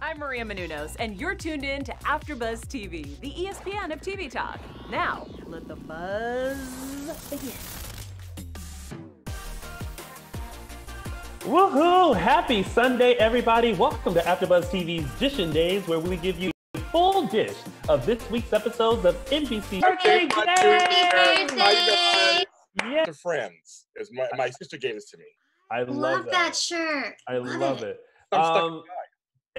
I'm Maria Menounos, and you're tuned in to AfterBuzz TV, the ESPN of TV talk. Now, let the buzz begin. Woohoo! Happy Sunday, everybody. Welcome to AfterBuzz TV's Dishin' Days, where we give you a full dish of this week's episodes of NBC. Happy Thursday! Yeah. Friends, as my sister gave this to me. I love that shirt. I love it. I'm stuck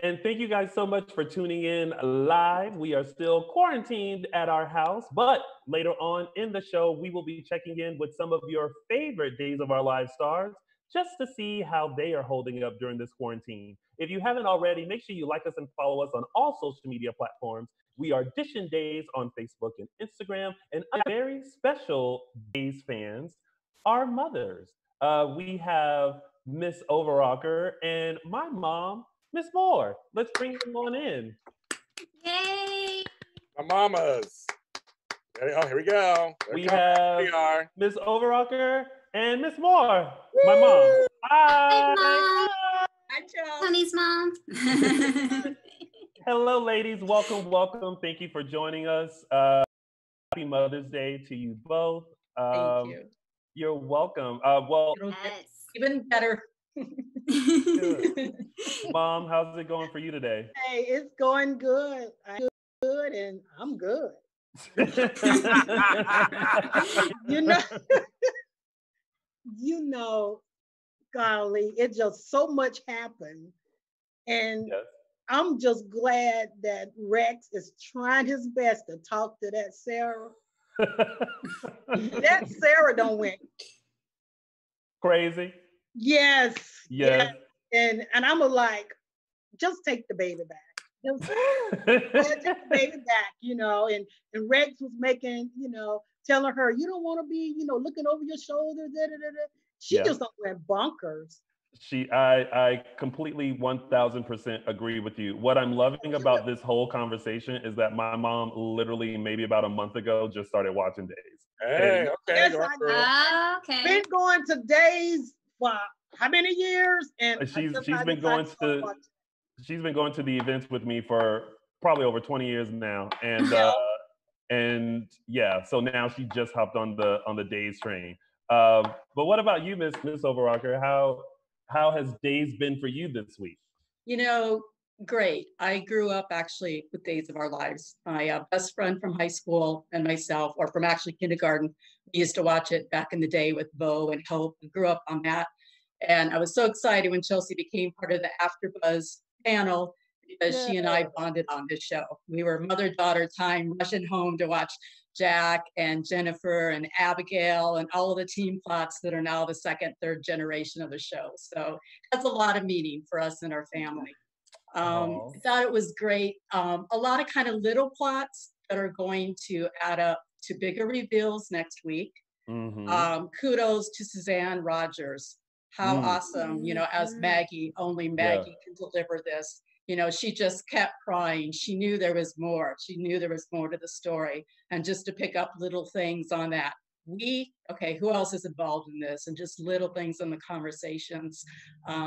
And thank you guys so much for tuning in live. We are still quarantined at our house, but later on in the show, we will be checking in with some of your favorite Days of Our Lives stars just to see how they are holding up during this quarantine. If you haven't already, make sure you like us and follow us on all social media platforms. We are Dishin' Days on Facebook and Instagram, and our very special Days fans are mothers. We have Miss Overocker and my mom, Miss Moore. Let's bring them on in. Yay! My mamas. Oh, here we go. We have we are. Miss Overocker and Miss Moore, my mom. Hi. Mom. Hi, Joe. Tony's mom. Hello, ladies. Welcome. Thank you for joining us. Happy Mother's Day to you both. Thank you. You're welcome. It'll get even better. Mom, how's it going for you today? Hey, it's going good. I'm good and I'm good. you know, golly, it just so much happened. And Yes. I'm just glad that Rex is trying his best to talk to that Sarah. That Sarah don't win. Crazy. Yes. Yes. And I'm like, just take the baby back. Just take the baby back, and Rex was making, telling her, you don't want to be, looking over your shoulder. She just went bonkers. I completely 1000% agree with you. What I'm loving about this whole conversation is that my mom literally maybe about a month ago just started watching Days. Hey, okay. Yes, Okay. Been going to Days for how many years? And She's been going to the events with me for probably over 20 years now. And yeah, so now she just hopped on the Days train. But what about you, Miss Overocker? How has Days been for you this week? Great. I grew up actually with Days of Our Lives. My best friend from high school and myself, or from actually kindergarten, we used to watch it back in the day with Bo and Hope. We grew up on that. And I was so excited when Chelsea became part of the AfterBuzz panel because she and I bonded on this show. We were mother-daughter time, rushing home to watch Jack and Jennifer and Abigail and all of the team plots that are now the second, third generation of the show. So that's a lot of meaning for us and our family. I thought it was great. A lot of kind of little plots that are going to add up to bigger reveals next week. Mm-hmm. Kudos to Suzanne Rogers. How awesome, as Maggie, only Maggie can deliver this. She just kept crying. She knew there was more. She knew there was more to the story. And just to pick up little things on that. Who else is involved in this? And just little things in the conversations.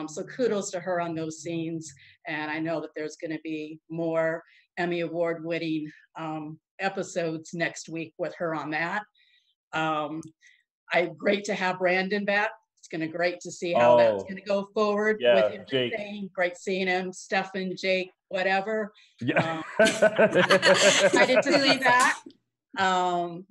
So kudos to her on those scenes. And I know that there's going to be more Emmy Award winning episodes next week with her on that. Great to have Brandon back. It's going to great to see how that's going to go forward with everything. Jake. Great seeing him, Stefan, Jake, whatever. Yeah. Excited to see that. And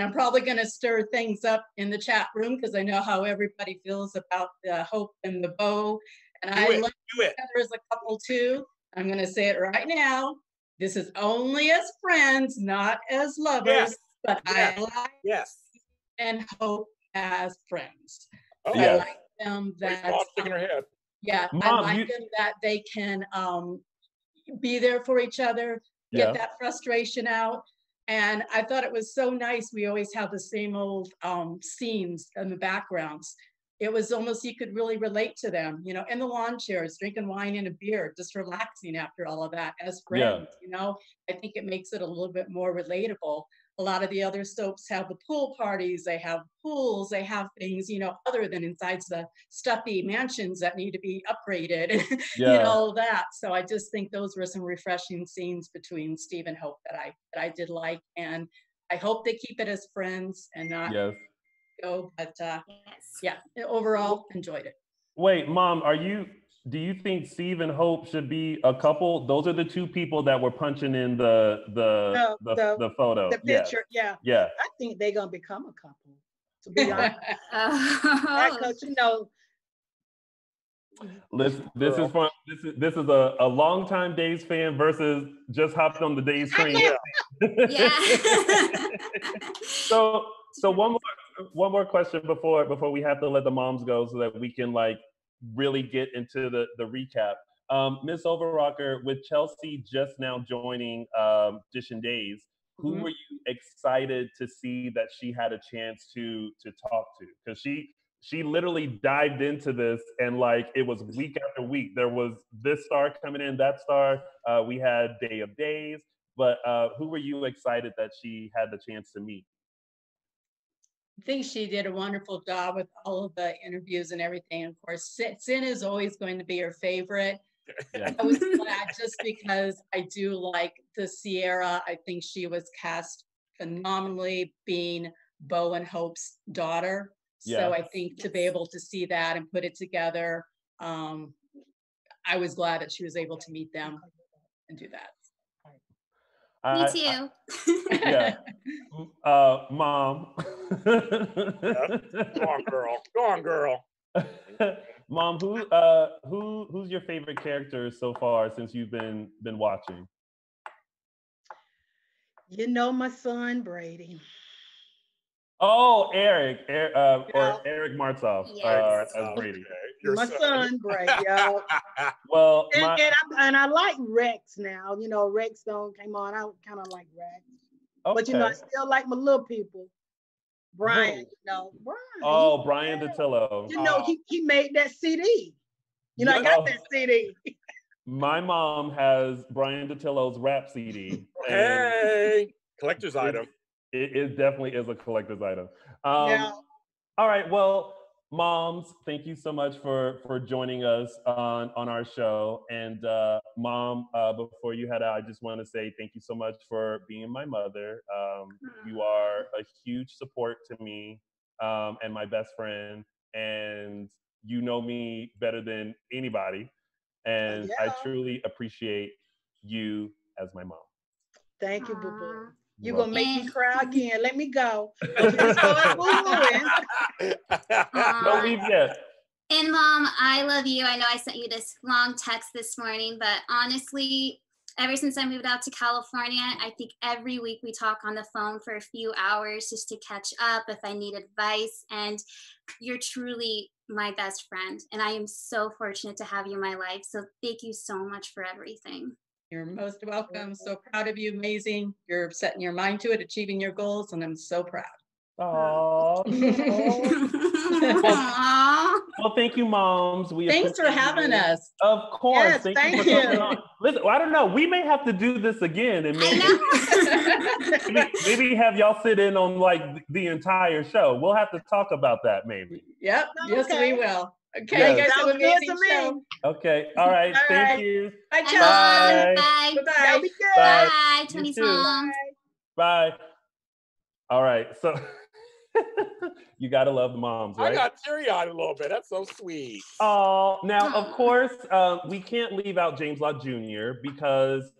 I'm probably going to stir things up in the chat room because I know how everybody feels about the Hope and the Bo. And I love together as a couple too. I'm going to say it right now. This is only as friends, not as lovers. But I like and Hope as friends. I like them that I like them that they can be there for each other, get that frustration out. And I thought it was so nice. We always have the same old scenes in the backgrounds. It was almost, you could really relate to them, in the lawn chairs, drinking wine and a beer, just relaxing after all of that as friends, I think it makes it a little bit more relatable. a lot of the other soaps have the pool parties, they have pools, they have things, you know, other than inside the stuffy mansions that need to be upgraded, you know, that. So I just think those were some refreshing scenes between Steve and Hope that I did like. And I hope they keep it as friends and not go, but yeah, overall enjoyed it. Wait, Mom, do you think Steve and Hope should be a couple? Those are the two people that were punching in the photo. The picture, yeah. I think they're gonna become a couple, to be honest. Because you know, this is a longtime Days fan versus just hopped on the Days train. So one more question before we have to let the moms go, so that we can like really get into the recap. Miss Overrocker, with Chelsea just now joining Dish and Days, who were you excited to see that she had a chance to talk to? Because she literally dived into this, and like it was week after week. There was this star coming in, that star. We had Day of Days, but who were you excited that she had the chance to meet? I think she did a wonderful job with all of the interviews and everything. Of course, Sin is always going to be her favorite. I was glad just because I do like the Sierra. I think she was cast phenomenally, being Bo and Hope's daughter. So I think to be able to see that and put it together, I was glad that she was able to meet them and do that. Me too. Mom. Go on, girl. Go on, girl. Mom, who's your favorite character so far since you've been watching? You know, my son Brady. Oh, Eric or Eric Martov as Brady. My son Brady. Well, and I like Rex now. You know, Rex came on. I kind of like Rex. Okay. But you know, I still like my little people. Brian, Brian. Oh, Brian Datillo. You know, he made that CD. You know, I got that CD. My mom has Brian Datillo's rap CD. Hey, collector's item. It definitely is a collector's item. All right, well, moms, thank you so much for joining us on our show. And Mom, before you head out, I just want to say thank you so much for being my mother. You are a huge support to me and my best friend. And you know me better than anybody. And I truly appreciate you as my mom. Thank you, boo-boo. You're going to make me cry again. Let me go. Don't leave yet. And Mom, I love you. I know I sent you this long text this morning, but honestly, ever since I moved out to California, I think every week we talk on the phone for a few hours just to catch up if I need advice. And you're truly my best friend. And I am so fortunate to have you in my life. So thank you so much for everything. You're most welcome. So proud of you. Amazing. You're setting your mind to it, achieving your goals, and I'm so proud. Aww. Well, thank you, moms. Thanks for having us. Of course. Yes, thank you. Listen, I don't know. We may have to do this again, and maybe have y'all sit in on like the entire show. We'll have to talk about that, maybe. Yep. Yes, we will. Okay, yes. You guys have an amazing show. Okay. All right. Thank you. Bye, Bye. Bye. Bye. Bye. Bye. Tony's mom. Bye. All right. So you gotta love the moms, right? I got teary-eyed a little bit. That's so sweet. Oh, now of course we can't leave out James Lott Jr. because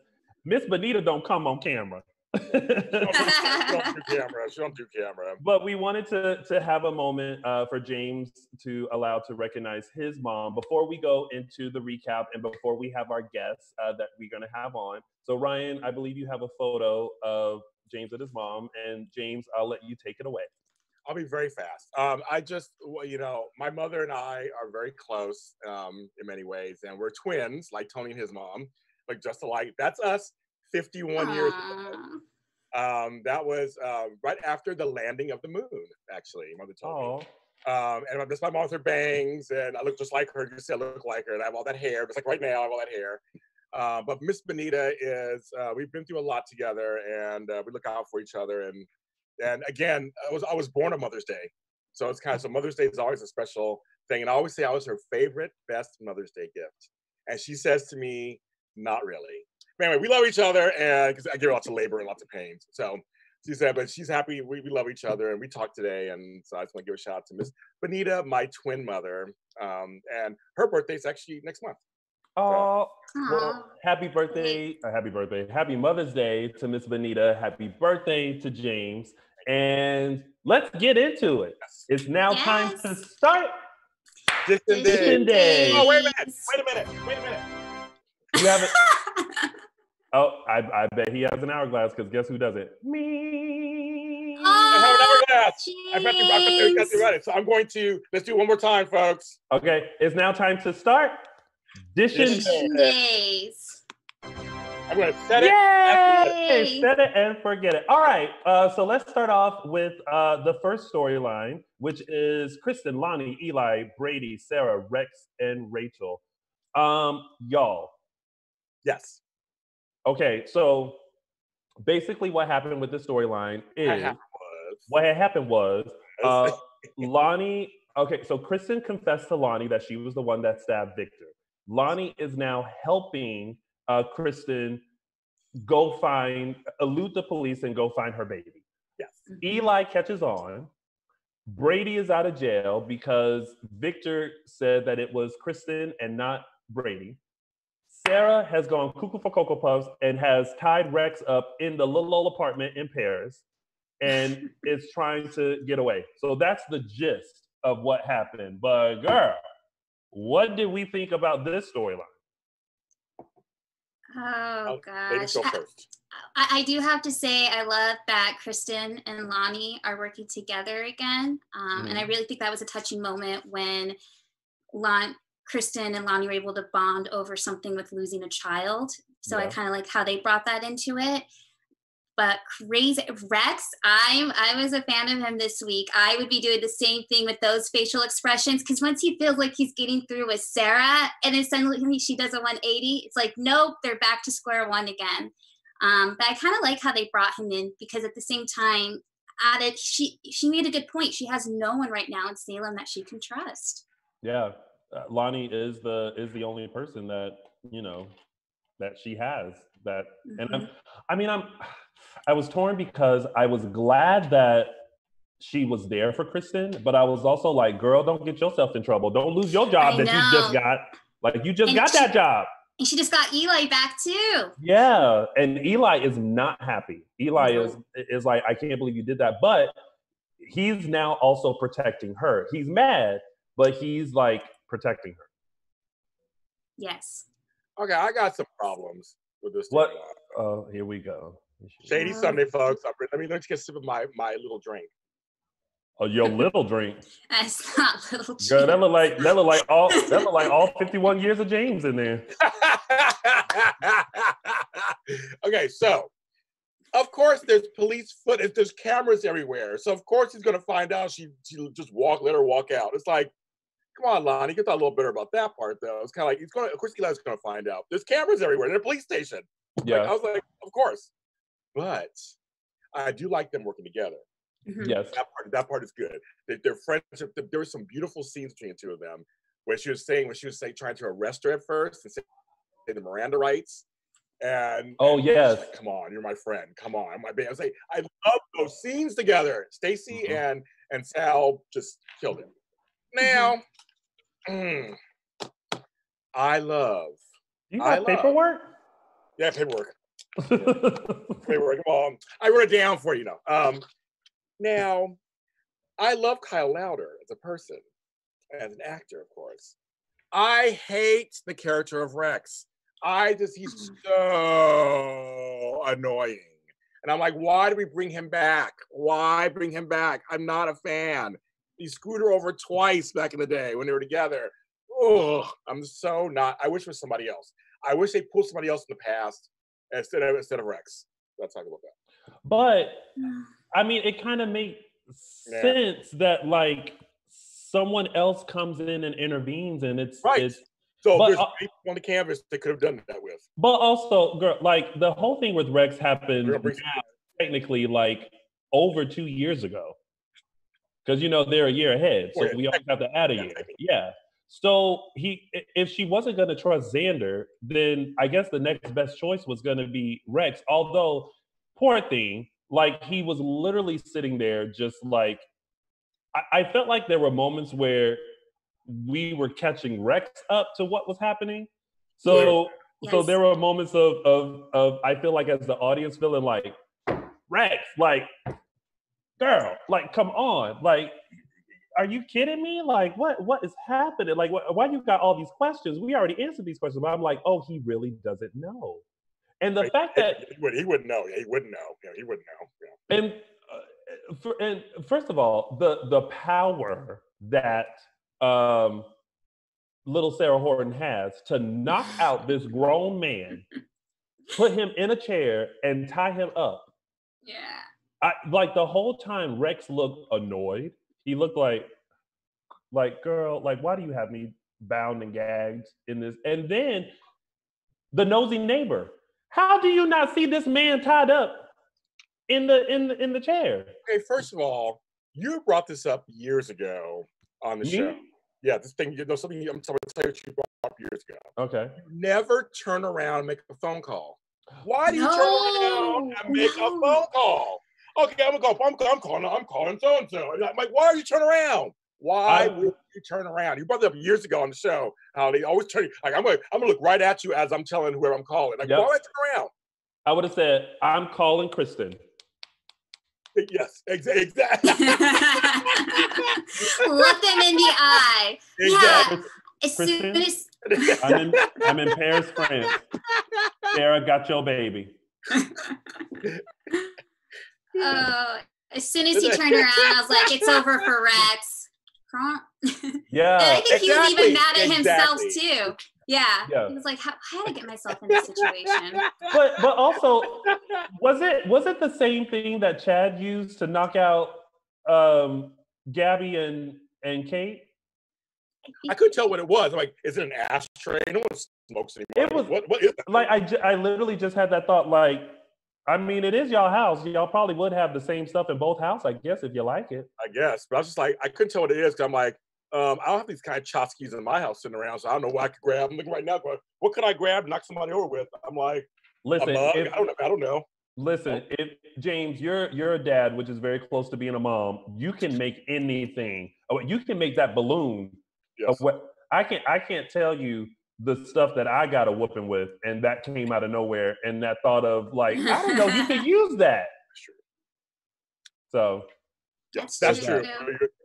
Miss Benita don't come on camera. She don't do camera. But we wanted to have a moment for James to allow to recognize his mom before we go into the recap and before we have our guests that we're going to have on. So Ryan, I believe you have a photo of James and his mom, and James, I'll let you take it away. I'll be very fast. My mother and I are very close in many ways, and we're twins, like Tony and his mom, like just alike. That's us 51 years ago. That was right after the landing of the moon, actually, mother told me. And that's my mom with her bangs, and I look just like her. You see, I look like her, and I have all that hair. Just like right now, I have all that hair. But Miss Benita is, we've been through a lot together, and we look out for each other. And again, I was born on Mother's Day. So it's kind of, so Mother's Day is always a special thing. And I always say I was her favorite, best Mother's Day gift. And she says to me, not really. But anyway, we love each other, and because I give her lots of labor and lots of pain. So she said, but she's happy. We love each other, and we talked today. And so I just want to give a shout out to Miss Benita, my twin mother. And her birthday's actually next month. Oh, well, happy Mother's Day to Miss Benita. Happy birthday to James. And let's get into it. It's now time to start Edition Day. Oh, wait a minute. You have it. Oh, I bet he has an hourglass, because guess who doesn't? Me. I have an hourglass. I got to run it. So I'm going to, let's do it one more time, folks. Okay, it's now time to start Edition Days. I'm going to set it. Yay! Set it and forget it. All right, so let's start off with the first storyline, which is Kristen, Lonnie, Eli, Brady, Sarah, Rex, and Rachel. Y'all. Yes. Okay, so basically what happened with the storyline is, what had happened was Lonnie, okay, so Kristen confessed to Lonnie that she was the one that stabbed Victor. Lonnie is now helping Kristen elude the police and go find her baby. Yes. Eli catches on. Brady is out of jail because Victor said that it was Kristen and not Brady. Sarah has gone cuckoo for Cocoa Puffs and has tied Rex up in the little old apartment in Paris and is trying to get away. So that's the gist of what happened. But girl, what did we think about this storyline? Oh gosh. Ladies go first. I do have to say I love that Kristen and Lonnie are working together again. And I really think that was a touching moment when Kristen and Lonnie were able to bond over something with losing a child. So I kind of like how they brought that into it. But crazy Rex, I was a fan of him this week. I would be doing the same thing with those facial expressions, because once he feels like he's getting through with Sarah and then suddenly she does a 180, it's like, nope, they're back to square one again. But I kind of like how they brought him in, because at the same time, she made a good point. She has no one right now in Salem that she can trust. Yeah, Lonnie is the only person that, you know, that she has that. And I was torn because I was glad that she was there for Kristen, but I was also like, girl, don't get yourself in trouble. Don't lose your job that you just got. Like, you just got that job. And she just got Eli back too. Yeah, and Eli is not happy. Eli is like, I can't believe you did that. But he's now also protecting her. He's mad, but he's like protecting her. Yes. Okay, I got some problems with this. What? Here we go. Shady Sunday, folks. Let's get a sip of my little drink. Oh, your little drink. That's not little drink. Girl, that look like all 51 years of James in there. Okay, so of course there's police footage, there's cameras everywhere. So of course he's gonna find out. She just let her walk out. It's like, come on, Lonnie, get a little bitter about that part though. It's kind of like of course Eli's gonna find out. There's cameras everywhere. They're a police station. Yeah. I was like, of course. But I do like them working together. Mm-hmm. Yes. That part is good. Their friendship, there were some beautiful scenes between the two of them when she was trying to arrest her at first and say the Miranda rights. And yes. Like, come on, you're my friend. Come on, my baby. I was like, I love those scenes together. Stacy and Sal just killed it. Now, I love. You got paperwork? Yeah, paperwork. Paperwork. Come on, I wrote it down for you. Now, I love Kyle Lowder as a person, as an actor, of course. I hate the character of Rex. He's so annoying. And I'm like, why do we bring him back? Why bring him back? I'm not a fan. He screwed her over twice back in the day when they were together. Oh, I'm so not. I wish it was somebody else. I wish they pulled somebody else in the past instead of Rex. Let's talk about that. But I mean, it kind of makes sense that like someone else comes in and intervenes, and it's So But, there's people on the canvas they could have done that with. But also, girl, like the whole thing with Rex happened Real brief- now, technically like over 2 years ago. Because they're a year ahead, so Oh, yeah, we always have to add a year. technically. Yeah. So if she wasn't going to trust Xander, then I guess the next best choice was going to be Rex. Although, poor thing, like he was literally sitting there, just like I felt like there were moments where we were catching Rex up to what was happening. So Yes. there were moments of I feel like as the audience feeling like Rex, like girl, like come on, like are you kidding me? Like what is happening? Like why you got all these questions? We already answered these questions, but I'm like, oh, he really doesn't know. And the fact that he wouldn't know. Yeah, he wouldn't know. Yeah, he wouldn't know. Yeah. And first of all, the power that little Sarah Horton has to knock out this grown man, put him in a chair, and tie him up. Yeah. Like the whole time, Rex looked annoyed. He looked like girl, like why do you have me bound and gagged in this? And then the nosy neighbor. How do you not see this man tied up in the chair? Okay, first of all, you brought this up years ago on the show. Yeah, this thing, something I'm going to tell you what you brought up years ago. Okay. You never turn around and make a phone call. Why do you turn around and make a phone call? Okay, I'm calling so-and-so. I'm like, why are you turning around? Why would you turn around? You brought it up years ago on the show, how they always turn, like, I'm gonna look right at you as I'm telling whoever I'm calling. Like, why would I turn around? I would have said, I'm calling Kristen. Yes, exactly. Look them in the eye. Exactly. Yeah. As soon as I'm in Paris, France. Sarah got your baby. As soon as he turned around, I was like, it's over for Rex. Yeah. And I think he was even mad at himself too. Yeah. He was like, how did I get myself in this situation? But also, was it the same thing that Chad used to knock out Gabby and Kate? I couldn't tell what it was. I'm like, is it an ashtray? No one smokes anymore. It was what is that? Like I literally just had that thought. Like, I mean, it is y'all house. Y'all probably would have the same stuff in both houses, I guess, if you like it. I guess, but I was just like, I couldn't tell what it is because I'm like, I don't have these kind of tchotchkes in my house sitting around, so I don't know what I could grab. I'm looking right now, going, what could I grab and knock somebody over with? I'm like, listen, I don't know. Listen, if James, you're a dad, which is very close to being a mom. You can make anything. You can make that balloon. Yes. I can't tell you the stuff that I got a whooping with, and that came out of nowhere. And that thought of like, I don't know, you could use that. That's true. So. Yes, that's true.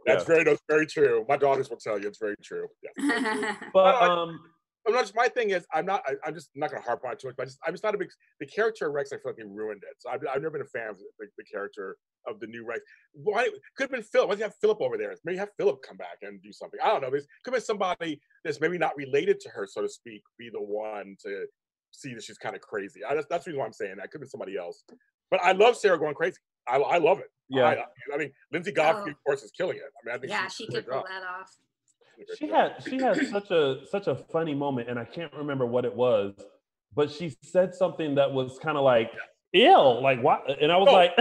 That's very true. My daughters will tell you it's very true. Yeah. But I'm not. My thing is, I'm just not going to harp on it too much. But I'm just not a big. The character of Rex, I feel like they ruined it. So I've never been a fan of the character of the new Rex. Why could have been Philip? Why do you have Philip over there? Maybe have Philip come back and do something. I don't know. There could have been somebody that's maybe not related to her, so to speak, be the one to see that she's kind of crazy. That's the reason why I'm saying that. Could have been somebody else. But I love Sarah going crazy. I love it. Yeah. I mean, Lindsay Godfrey, of course, is killing it. I mean, I think she could pull that off. She had such a funny moment, and I can't remember what it was, but she said something that was kind of like, ill, like what? And I was like,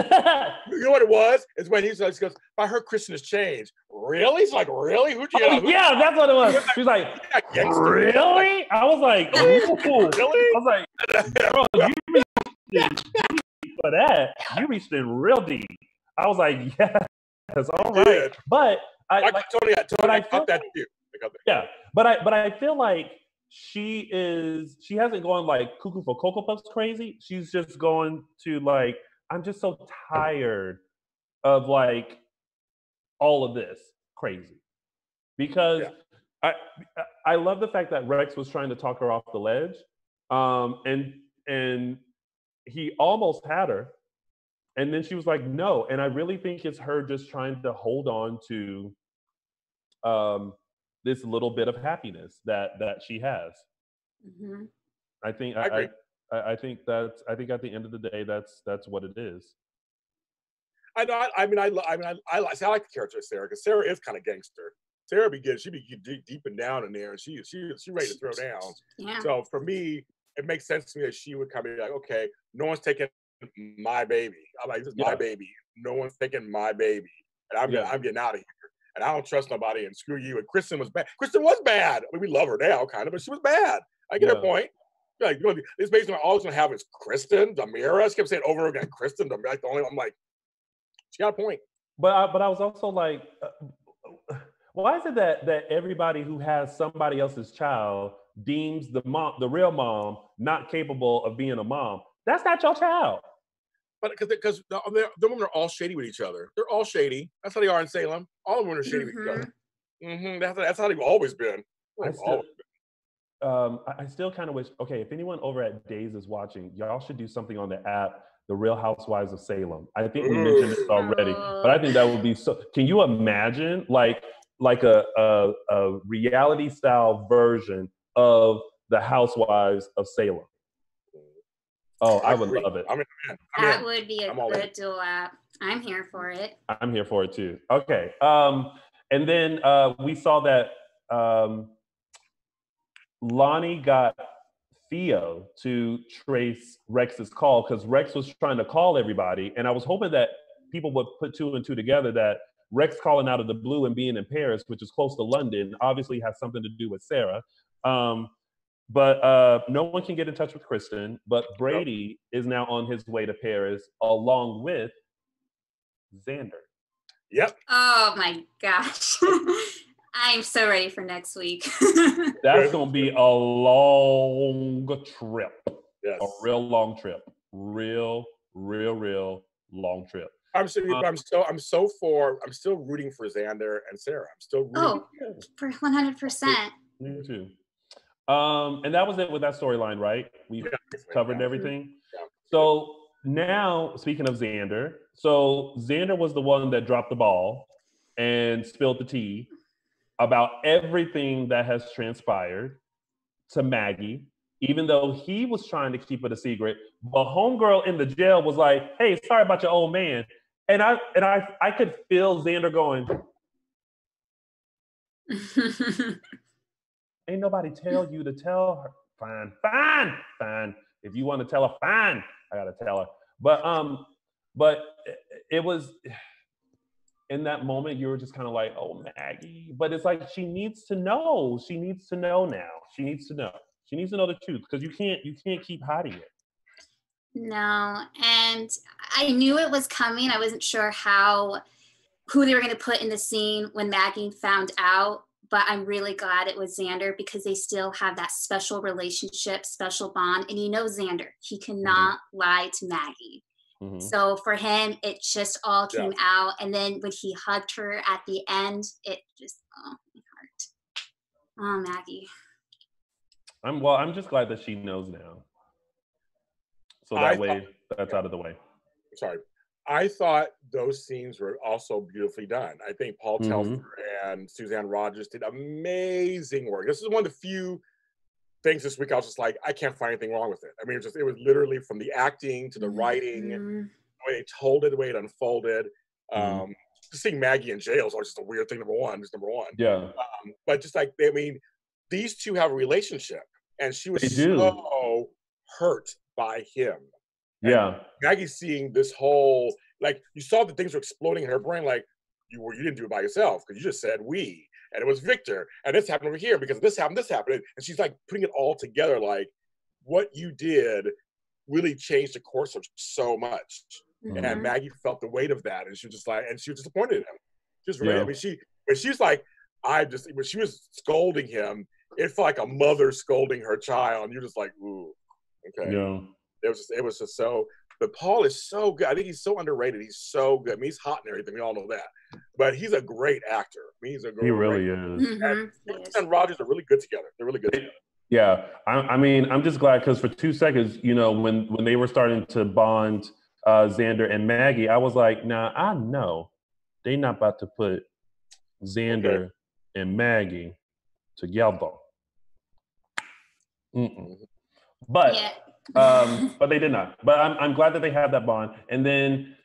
you know what it was? It's when he goes, I heard Kristen has changed. Really? He's like, really? Who'd you? Yeah, that's what it was. She's like, really? I was like, really? I was like, bro, you reached for that. You reached in real deep. I was like, yes, all right. But I got that too. Yeah, but I feel like she hasn't gone like cuckoo for Cocoa Puffs crazy. She's just going to like, I'm just so tired of like all of this crazy. Because I love the fact that Rex was trying to talk her off the ledge. And he almost had her. And then she was like, no. And I really think it's her just trying to hold on to this little bit of happiness that she has. Mm-hmm. I think I think at the end of the day, that's what it is. I know. I like the character of Sarah because Sarah is kind of gangster Sarah she be deep and down in there, and she ready to throw down. Yeah. So for me, it makes sense to me that she would come and be like, okay, no one's taking my baby. I'm like, this is my baby. No one's taking my baby, and I'm getting out of here. And I don't trust nobody. And screw you. And Kristen was bad. Kristen was bad. I mean, we love her now, kind of, but she was bad. I get her point. Like, you know, this basically always gonna have is Kristen, Damira. She kept saying over and again, Kristen, Damira. Like, I'm like, she got a point. But I was also like, why is it that everybody who has somebody else's child deems the real mom, not capable of being a mom? That's not your child. But because the women are all shady with each other. They're all shady. That's how they are in Salem. All the women are shady with each other. That's how they've always been. I still kind of wish, okay, if anyone over at Days is watching, y'all should do something on the app, The Real Housewives of Salem. I think we mentioned this already, but I think that would be so, can you imagine like a reality style version of the Housewives of Salem? Oh, I would love it. That would be a good dual app. I'm here for it. I'm here for it too. Okay. And then we saw that Lonnie got Theo to trace Rex's call because Rex was trying to call everybody. And I was hoping that people would put two and two together that Rex calling out of the blue and being in Paris, which is close to London, obviously has something to do with Sarah. But no one can get in touch with Kristen, but Brady is now on his way to Paris along with Xander. Yep. Oh my gosh. I'm so ready for next week. That's going to be a long trip. Yes. A real long trip. Real long trip. I'm still rooting for Xander and Sarah. I'm still rooting for 100%. Me too. And that was it with that storyline, right? We covered everything. Yeah. So now, speaking of Xander, so Xander was the one that dropped the ball and spilled the tea about everything that has transpired to Maggie, even though he was trying to keep it a secret. But homegirl in the jail was like, hey, sorry about your old man. And I could feel Xander going, ain't nobody tell you to tell her. Fine. If you want to tell her, fine. I gotta tell her. But it was in that moment you were just kind of like, oh, Maggie. But it's like she needs to know. She needs to know now. She needs to know. She needs to know the truth because you can't keep hiding it. No, and I knew it was coming. I wasn't sure who they were going to put in the scene when Maggie found out. But I'm really glad it was Xander because they still have that special relationship, special bond. And you know Xander, he cannot lie to Maggie. Mm-hmm. So for him, it just all came out. And then when he hugged her at the end, it just, it hurt. Oh, Maggie. I'm just glad that she knows now. So that's out of the way. Sorry. I thought those scenes were also beautifully done. I think Paul Telfer and Suzanne Rogers did amazing work. This is one of the few things this week I was just like, I can't find anything wrong with it. I mean, it was literally from the acting to the writing, the way they told it, the way it unfolded. Just seeing Maggie in jail is always just a weird thing, number one. Yeah. But just like, these two have a relationship, and she was so hurt by him. Yeah. And Maggie seeing this whole, like, you saw that things were exploding in her brain, like, you didn't do it by yourself, because you just said we, and it was Victor, and this happened over here, because this happened, and she's like putting it all together, like, what you did really changed the course of so much. Mm-hmm. And Maggie felt the weight of that, and she was just like, and she was disappointed in him. Just really, I mean, she's like, when she was scolding him, it felt like a mother scolding her child, and you're just like, ooh, okay. Yeah. It was just so, but Paul is so good. I think he's so underrated. He's so good. I mean, he's hot and everything. We all know that. But he's a great actor. I mean, he really is. And Rogers are really good together. They're really good together. Yeah. I mean, I'm just glad because for 2 seconds, when they were starting to bond Xander and Maggie, I was like, nah, I know they're not about to put Xander and Maggie together. But but they did not. But I'm glad that they have that bond. And then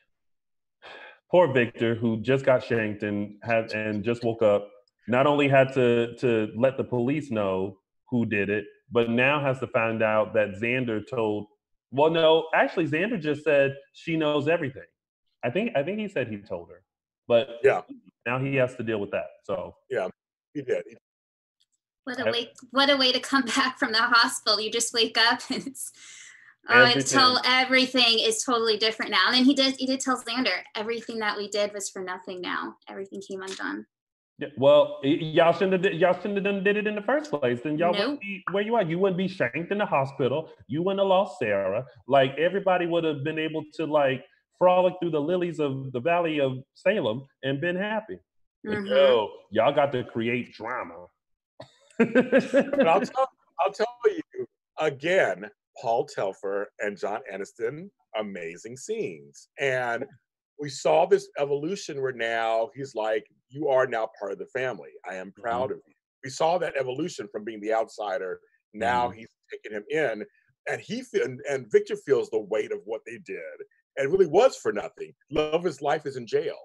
poor Victor, who just got shanked and just woke up, not only had to let the police know who did it, but now has to find out that Xander told. Well, no, actually, Xander just said she knows everything. I think he said he told her, but Yeah, now he has to deal with that. So yeah, he did. What a way to come back from the hospital. You just wake up and it's everything is totally different now. And then he did tell Xander everything that we did was for nothing now. Everything came undone. Yeah, well, y'all shouldn't have done did it in the first place. Then y'all Nope. wouldn't be where you are. You wouldn't be shanked in the hospital. You wouldn't have lost Sarah. Like everybody would have been able to like frolic through the lilies of the valley of Salem and been happy. But no, y'all got to create drama. But I'll tell you again, Paul Telfer and John Aniston, amazing scenes. And we saw this evolution where now he's like, you are now part of the family. I am proud of you. We saw that evolution from being the outsider. Now he's taking him in, and Victor feels the weight of what they did. And it really was for nothing. Love of his life is in jail.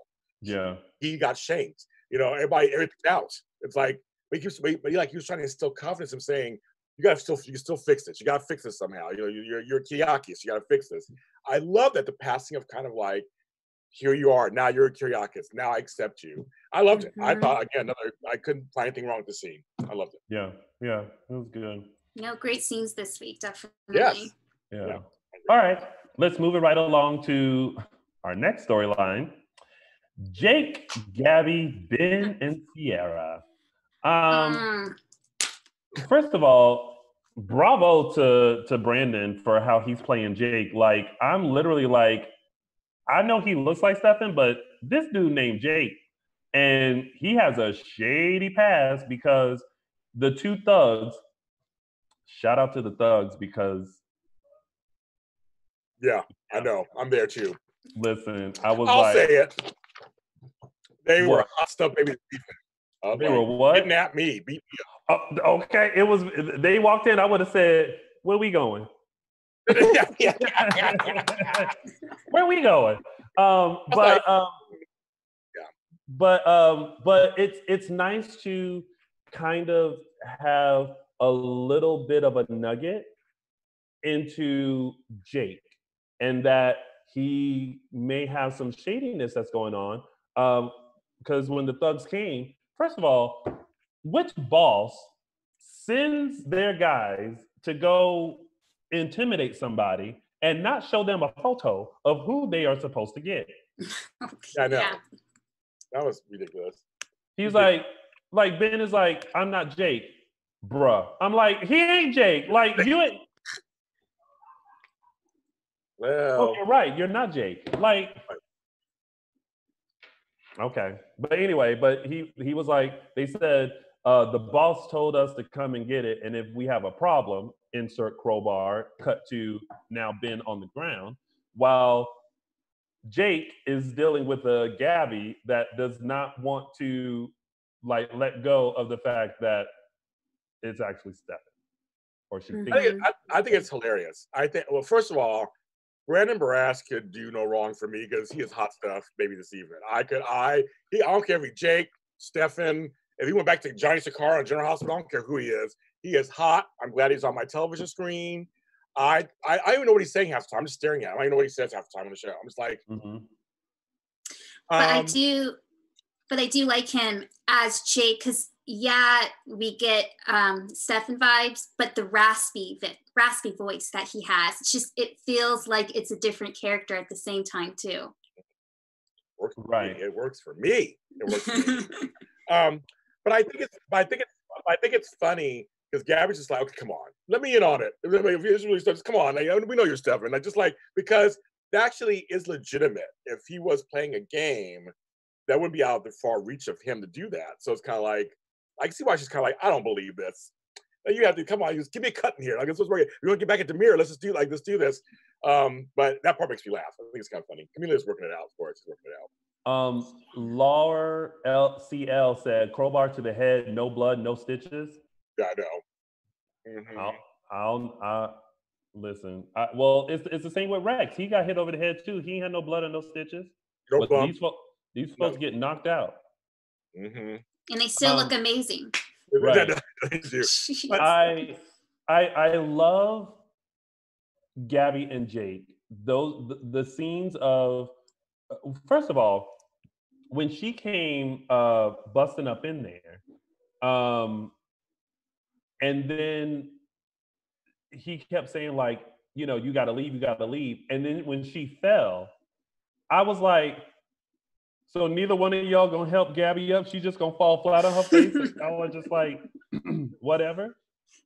Yeah. He got shanked. You know, everything's out. It's like, but he was trying to instill confidence in saying, you can still fix this. You got to fix this somehow. You know, you're Kyriakis. You got to fix this. I love that the passing of kind of like, here you are. Now you're a Kyriakis. Now I accept you. I loved it. I thought, again, I couldn't find anything wrong with the scene. I loved it. Yeah, it was good. Great scenes this week, definitely. Yes. Yeah. All right, let's move it right along to our next storyline. Jake, Gabby, Ben, and Sierra. First of all, bravo to Brandon for how he's playing Jake. Like, I'm literally like, I know he looks like Stefan, but this dude named Jake, and he has a shady past because the two thugs, shout out to the thugs because. Yeah, I know. I'm there too. Listen, I'll say it. They were hot stuff, baby. They were what? Kidnapped me, beat me up. Okay, it was. They walked in. I would have said, "Where we going?" Where we going? But it's nice to kind of have a little bit of a nugget into Jake, and that he may have some shadiness that's going on. Because when the thugs came, first of all, which boss sends their guys to go intimidate somebody and not show them a photo of who they are supposed to get? I know. Yeah. That was ridiculous. He's like Ben is like, I'm not Jake, bruh. I'm like, he ain't Jake. Like, you ain't. Well. Okay, right. You're not Jake. Like, okay. But anyway, but he was like, they said, the boss told us to come and get it. And if we have a problem, insert crowbar, cut to now Ben on the ground, while Jake is dealing with a Gabby that does not want to like let go of the fact that it's actually Stefan. Or she I think it's hilarious. I think, well, first of all, Brandon Barras could do no wrong for me because he is hot stuff, maybe this evening. I don't care if he's Jake, Stefan, if he went back to Johnny Sakara in General Hospital, I don't care who he is. He is hot. I'm glad he's on my television screen. I don't even know what he's saying half the time. I'm just staring at him. I don't even know what he says half the time on the show. I'm just like, but I do like him as Jake because we get Stefan vibes, but the raspy voice that he has, it feels like it's a different character at the same time too. Right. It works for me. It works for me. But I think it's funny because Gabby's just like, okay, come on, let me in on it. If it's really stuff, come on, we know you're Stefan. Because that actually is legitimate. If he was playing a game, that wouldn't be out of the far reach of him to do that. So it's kind of like, I can see why she's kind of like, I don't believe this. You have to come on, just give me a cut in here. Like, this was we're gonna get back at Demir. Let's do this. But that part makes me laugh. I think it's kind of funny. Camila's working it out for us. Working it out. Laura LCL said, crowbar to the head, no blood, no stitches. Yeah, I know. Listen. Well, it's the same with Rex. He got hit over the head too. He ain't had no blood and no stitches. No but these folks get knocked out. Mm-hmm. And they still look amazing. Right. I love Gabby and Jake. Those the scenes of first of all, when she came busting up in there, and then he kept saying like, you know, you gotta leave, you gotta leave. And then when she fell, I was like, so neither one of y'all gonna help Gabby up? She's just gonna fall flat on her face? And I was just like, whatever.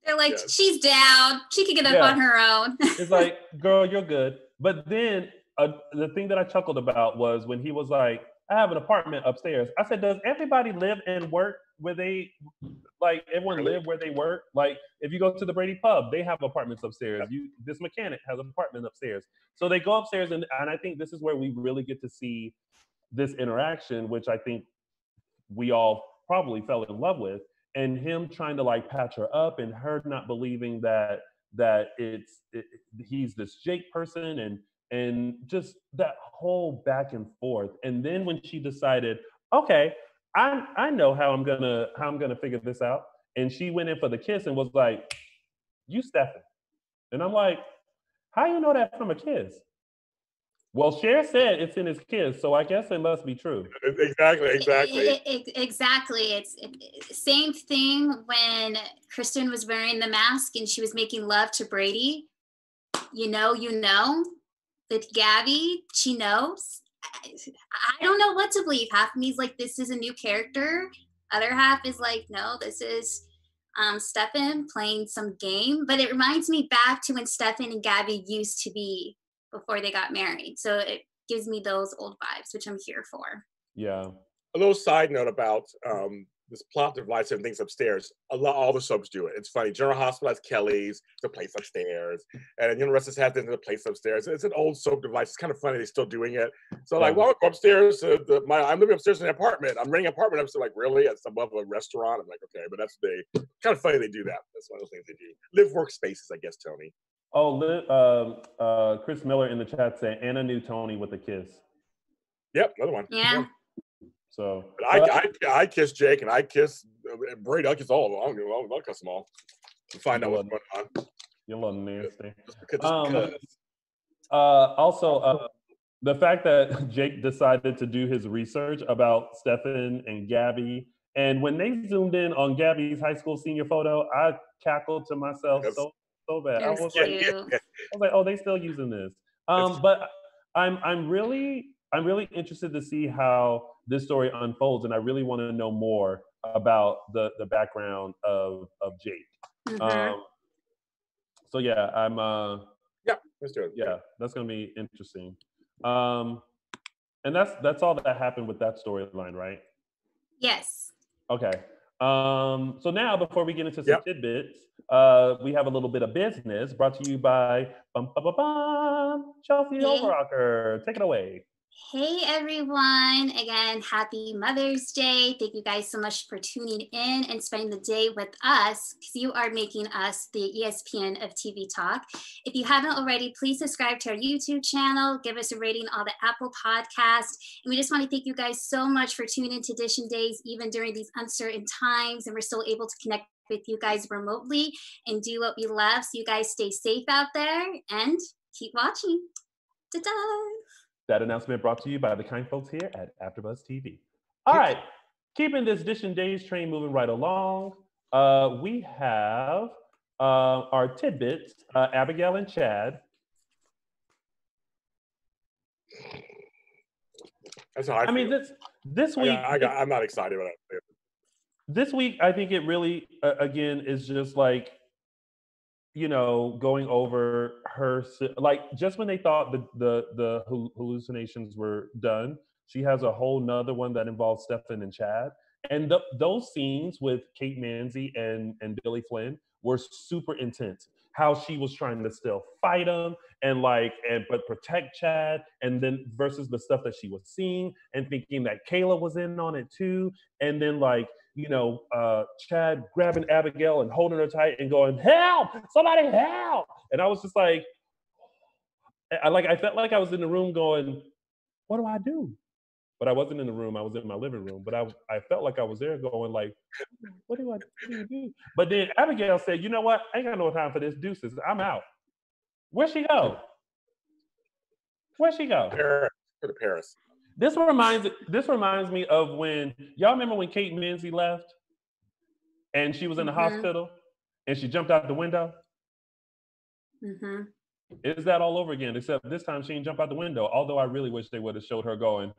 They're like, she's down. She can get up on her own. It's like, girl, you're good. But then the thing that I chuckled about was when he was like, I have an apartment upstairs. I said, does everybody live and work where they, like, everyone live where they work? Like, if you go to the Brady Pub, they have apartments upstairs. This mechanic has an apartment upstairs. So they go upstairs, and I think this is where we really get to see this interaction, which I think we all probably fell in love with, and him trying to like patch her up, and her not believing that he's this Jake person, and just that whole back and forth. And then when she decided, okay, I know how I'm gonna figure this out, and she went in for the kiss and was like, "You Stefan," and I'm like, "How you know that from a kiss?" Well, Cher said it's in his kiss, so I guess it must be true. Exactly. Exactly. It's same thing when Kristen was wearing the mask and she was making love to Brady. You know. With Gabby, she knows. I don't know what to believe. Half of me is like, this is a new character. Other half is like, no, this is Stefan playing some game. But it reminds me back to when Stefan and Gabby used to be before they got married. So it gives me those old vibes, which I'm here for. Yeah. A little side note about this plot device and things upstairs. All the soaps do it. It's funny. General Hospital has Kelly's, the place upstairs, and Universal has the place upstairs. It's an old soap device. It's kind of funny they're still doing it. So like, well, I go upstairs. I'm living upstairs in an apartment. I'm renting an apartment upstairs. Like, really? It's above a restaurant. I'm like, okay, but that's kind of funny they do that. That's one of those things they do. Live workspaces, I guess, Tony. Oh, Chris Miller in the chat saying Anna knew Tony with a kiss. Yep, another one. Yeah. So I kiss Jake and I kiss Brady. I kiss all of them. I'll kiss them all to find out what's going on. You're a little nasty. Because. Also, the fact that Jake decided to do his research about Stefan and Gabby, and when they zoomed in on Gabby's high school senior photo, I cackled to myself so bad. I was like, oh, they still using this. But I'm really interested to see how this story unfolds, and I really want to know more about the background of Jake. Mm-hmm. So yeah, let's do it. Yeah, that's gonna be interesting. And that's all that happened with that storyline, right? Yes. Okay. So now, before we get into some tidbits, we have a little bit of business brought to you by Chelsea Overrocker. Take it away. Hey everyone, again, happy Mother's Day. Thank you guys so much for tuning in and spending the day with us, because you are making us the ESPN of TV Talk. If you haven't already, please subscribe to our YouTube channel, give us a rating on the Apple Podcast. And we just want to thank you guys so much for tuning into Edition Days, even during these uncertain times, and we're still able to connect with you guys remotely and do what we love. So you guys stay safe out there and keep watching. Ta-da! That announcement brought to you by the kind folks here at AfterBuzz TV. All right, keeping this Edition Days train moving right along, we have our tidbits, Abigail and Chad. That's how I mean, this week, I'm not excited about it. This week, I think it really, again, is just like, going over her, like just when they thought the hallucinations were done, she has a whole nother one that involves Stefan and Chad. And those scenes with Kate Mansi and Billy Flynn were super intense. How she was trying to still fight him but protect Chad, and then versus the stuff that she was seeing and thinking that Kayla was in on it too. And then Chad grabbing Abigail and holding her tight and going, "Help! Somebody help!" And I was just like, I felt like I was in the room going, "What do I do? but I wasn't in the room. I was in my living room, but I felt like I was there going like, what do you do? But then Abigail said, you know what? I ain't got no time for this. Deuces. I'm out. Where'd she go? Where'd she go? Paris. Go to Paris. This reminds me of when y'all remember when Kate Manzi left and she was in the hospital and she jumped out the window. Mm-hmm. Is that all over again? Except this time she didn't jump out the window. Although I really wish they would have showed her going,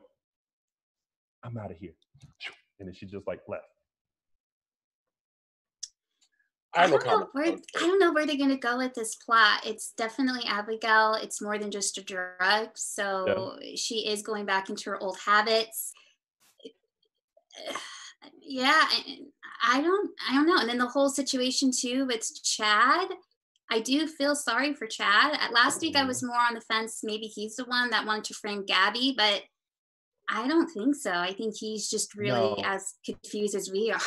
I'm out of here. And then she just like left. I don't know where they're going to go with this plot. It's definitely Abigail. It's more than just a drug. So she is going back into her old habits. Yeah, I don't know. And then the whole situation too with Chad. I do feel sorry for Chad. Last week I was more on the fence. Maybe he's the one that wanted to frame Gabby, but I don't think so. I think he's just really as confused as we are.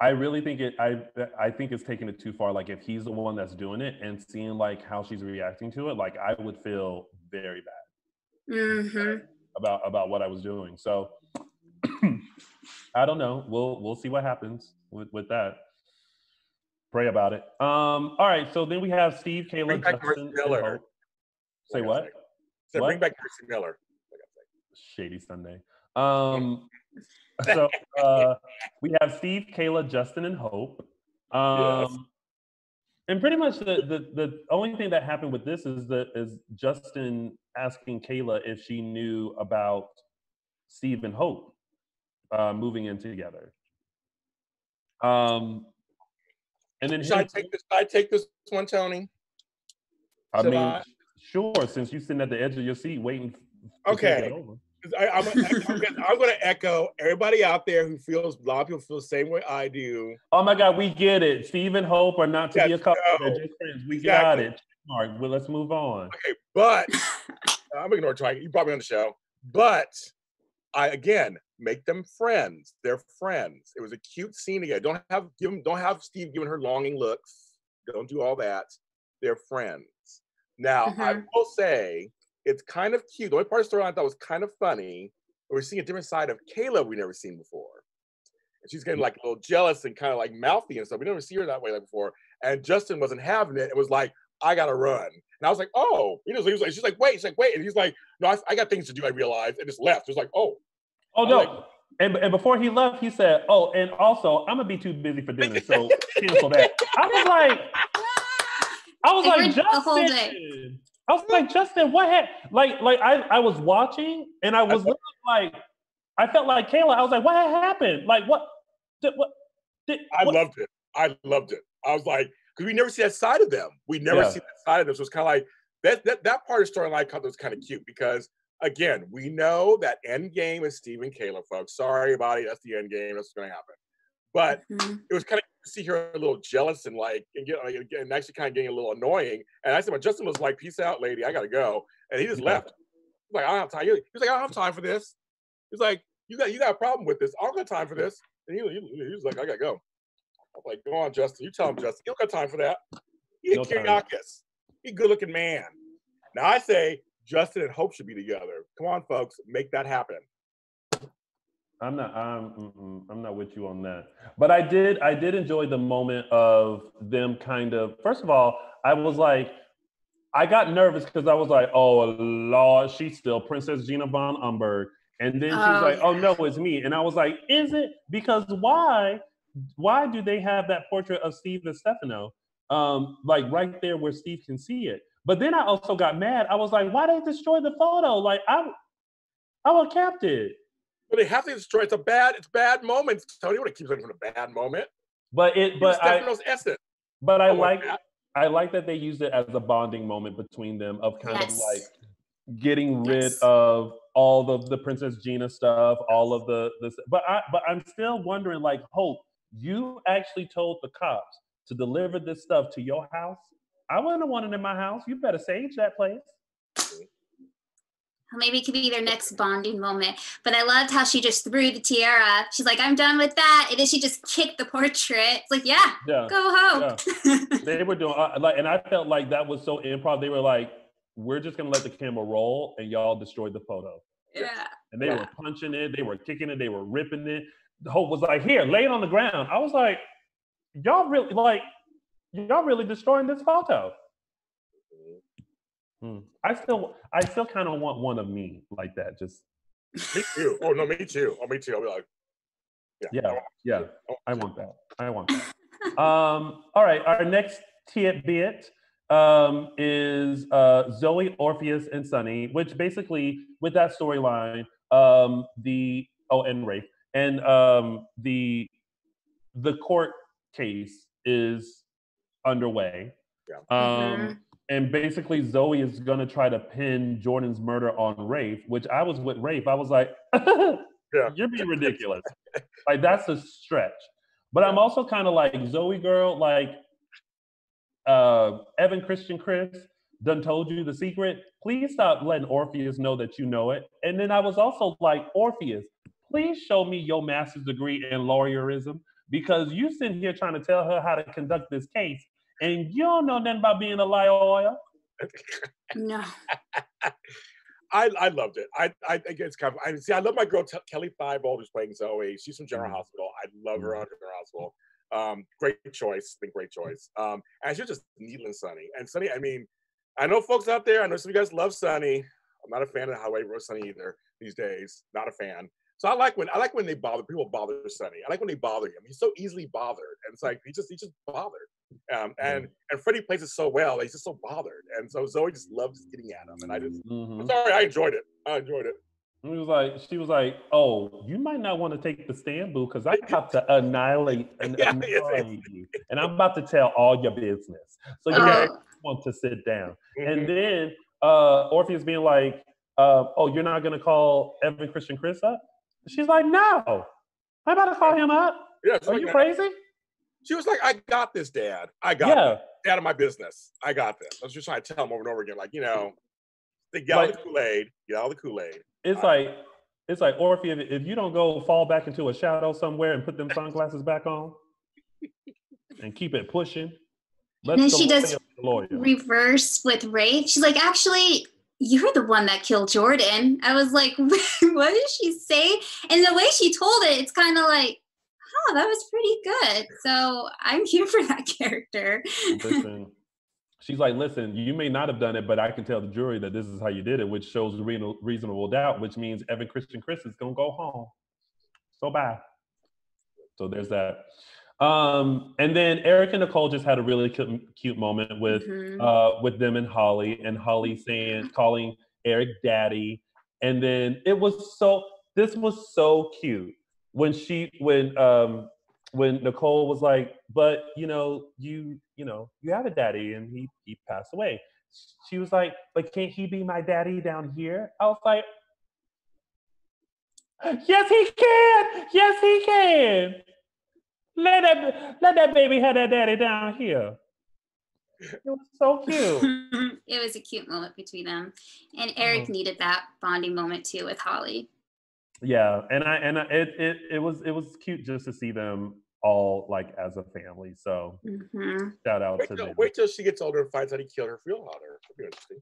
I really think I think it's taking it too far. Like if he's the one that's doing it and seeing like how she's reacting to it, like I would feel very bad about what I was doing. So I don't know. We'll see what happens with that. Pray about it. All right. So then we have Steve, Kayla, Justin, Miller. Say what? So bring back Mercy Miller. Shady Sunday. So we have Steve, Kayla, Justin, and Hope. Yes. And pretty much the only thing that happened with this is Justin asking Kayla if she knew about Steve and Hope moving in together. And then Should I take this one, Tony? I mean, sure. Since you're sitting at the edge of your seat waiting. Okay. I'm going to echo everybody out there who feels, a lot of people feel the same way I do. Oh my God, we get it. Steve and Hope are not to be a couple. They're just friends. We got it. Mark, well, let's move on. Okay, but I'm ignoring trying. You brought me on the show, but I again make them friends. They're friends. It was a cute scene again. Don't have Steve giving her longing looks. Don't do all that. They're friends. Now I will say, it's kind of cute. The only part of the storyline I thought was kind of funny. We're seeing a different side of Kayla we've never seen before. And she's getting like a little jealous and kind of like mouthy and stuff. We never see her that way like before. And Justin wasn't having it. It was like, I gotta run. And I was like, oh, he was like, she's like, wait. And he's like, no, I got things to do, I realized. And just left. It was like, oh. Oh, no. Like, and before he left, he said, oh, and also, I'm gonna be too busy for dinner, so cancel that. I was like, Justin. The whole day. I was like, Justin, what happened? Like I was watching and I was like, I felt like Kayla. I was like, what happened? Like, what? I loved it. I was like, because we never see that side of them. We never see that side of them. So it's kind of like, that part of the storyline I thought was kind of cute because, again, we know that end game is Steve and Kayla, folks. Sorry about it. That's the end game. That's what's going to happen. But it was kind of to see her a little jealous and and actually kind of getting a little annoying. And I said, well, Justin was like, peace out, lady. I got to go. And he just left. He's like, I don't have time. He's like, I don't have time for this. He's like, you got a problem with this. I don't got time for this. And he was like, I got to go. I was like, go on, Justin. You tell him, Justin. You don't got time for that. He's a Kyriakis. He's a good-looking man. Now I say Justin and Hope should be together. Come on, folks. Make that happen. I'm not with you on that. But I did enjoy the moment of them kind of, first of all, I was like, I got nervous because I was like, oh Lord, she's still Princess Gina von Umberg. And then she was like, oh no, it's me. And I was like, is it? Because why do they have that portrait of Steve and Stefano? Like right there where Steve can see it. But then I also got mad. I was like, why they destroy the photo? Like I would have kept it. But they have to destroy. It's bad moments. Tony would keep looking for the bad moment. But essence. But I like that they used it as a bonding moment between them of kind of like getting rid of all of the Princess Gina stuff, all of this. But I'm still wondering, like, Hope, you actually told the cops to deliver this stuff to your house? I wouldn't have wanted it in my house. You better sage that place. Maybe it could be their next bonding moment. But I loved how she just threw the tiara. She's like, I'm done with that. And then she just kicked the portrait. It's like, go home. Yeah. They were doing, and I felt like that was so improv. They were like, we're just going to let the camera roll and y'all destroyed the photo. Yeah. And they were punching it, they were kicking it, they were ripping it. The Hope was like, here, lay it on the ground. I was like, y'all really destroying this photo. I still kind of want one of me like that. Just Me too. Oh no, me too. Oh, me too. I'll be like, yeah. I want that. All right, our next tidbit is Zoe, Orpheus, and Sunny, which basically with that storyline, and Rafe, and the court case is underway. Yeah. And basically Zoe is going to try to pin Jordan's murder on Rafe, which I was with Rafe. I was like, you're being ridiculous. Like, that's a stretch. But I'm also kind of like, Zoe girl, like, Evan Christian Chris done told you the secret. Please stop letting Orpheus know that you know it. And then I was also like, Orpheus, please show me your master's degree in lawyerism, because you sitting here trying to tell her how to conduct this case, and you don't know nothing about being a lawyer. No. I loved it. I think it's kind of. I love my girl Kelly Thibault, who's playing Zoe. She's from General Hospital. I love her on General Hospital. Great choice. I think great choice. And she's just needling Sunny. And Sunny, I mean, I know folks out there. I know some of you guys love Sunny. I'm not a fan of how they wrote Sunny either these days. Not a fan. So I like when people bother Sunny. I like when they bother him. He's so easily bothered, and it's like he's just bothered. And Freddie plays it so well. He's just so bothered, and so Zoe just loves getting at him. And I just, I'm sorry, I enjoyed it. She was like, oh, you might not want to take the stand, boo, because I'm about to annihilate you, and I'm about to tell all your business. So you want to sit down. And then Orpheus being like, oh, you're not gonna call Evan Christian Chris up? She's like, no, I'm about to call him up. Yeah, are you crazy? She was like, I got this, Dad. I got this. Get out of my business. I got this. I was just trying to tell him over and over again, like, they get out of the Kool-Aid. Get out of the Kool-Aid. It's like Orpheus, if you don't go fall back into a shadow somewhere and put them sunglasses back on and keep it pushing. And then she does reverse with Rafe. She's like, actually, you're the one that killed Jordan. I was like, what did she say? And the way she told it, it's kind of like, oh, that was pretty good. So I'm here for that character. Listen, she's like, listen, you may not have done it, but I can tell the jury that this is how you did it, which shows reasonable doubt, which means Evan Christian Chris is going to go home. So bye. So there's that. And then Eric and Nicole just had a really cute moment with them and Holly calling Eric daddy. And then this was so cute when Nicole was like, but you have a daddy and he passed away. She was like, but can't he be my daddy down here? I was like, yes, he can. Yes, he can. Let that baby have that daddy down here. It was so cute. It was a cute moment between them, and Eric needed that bonding moment too with Holly. Yeah, and it was cute just to see them all like as a family. So shout out to them. Wait till she gets older and finds out he killed her real daughter. That'd be interesting.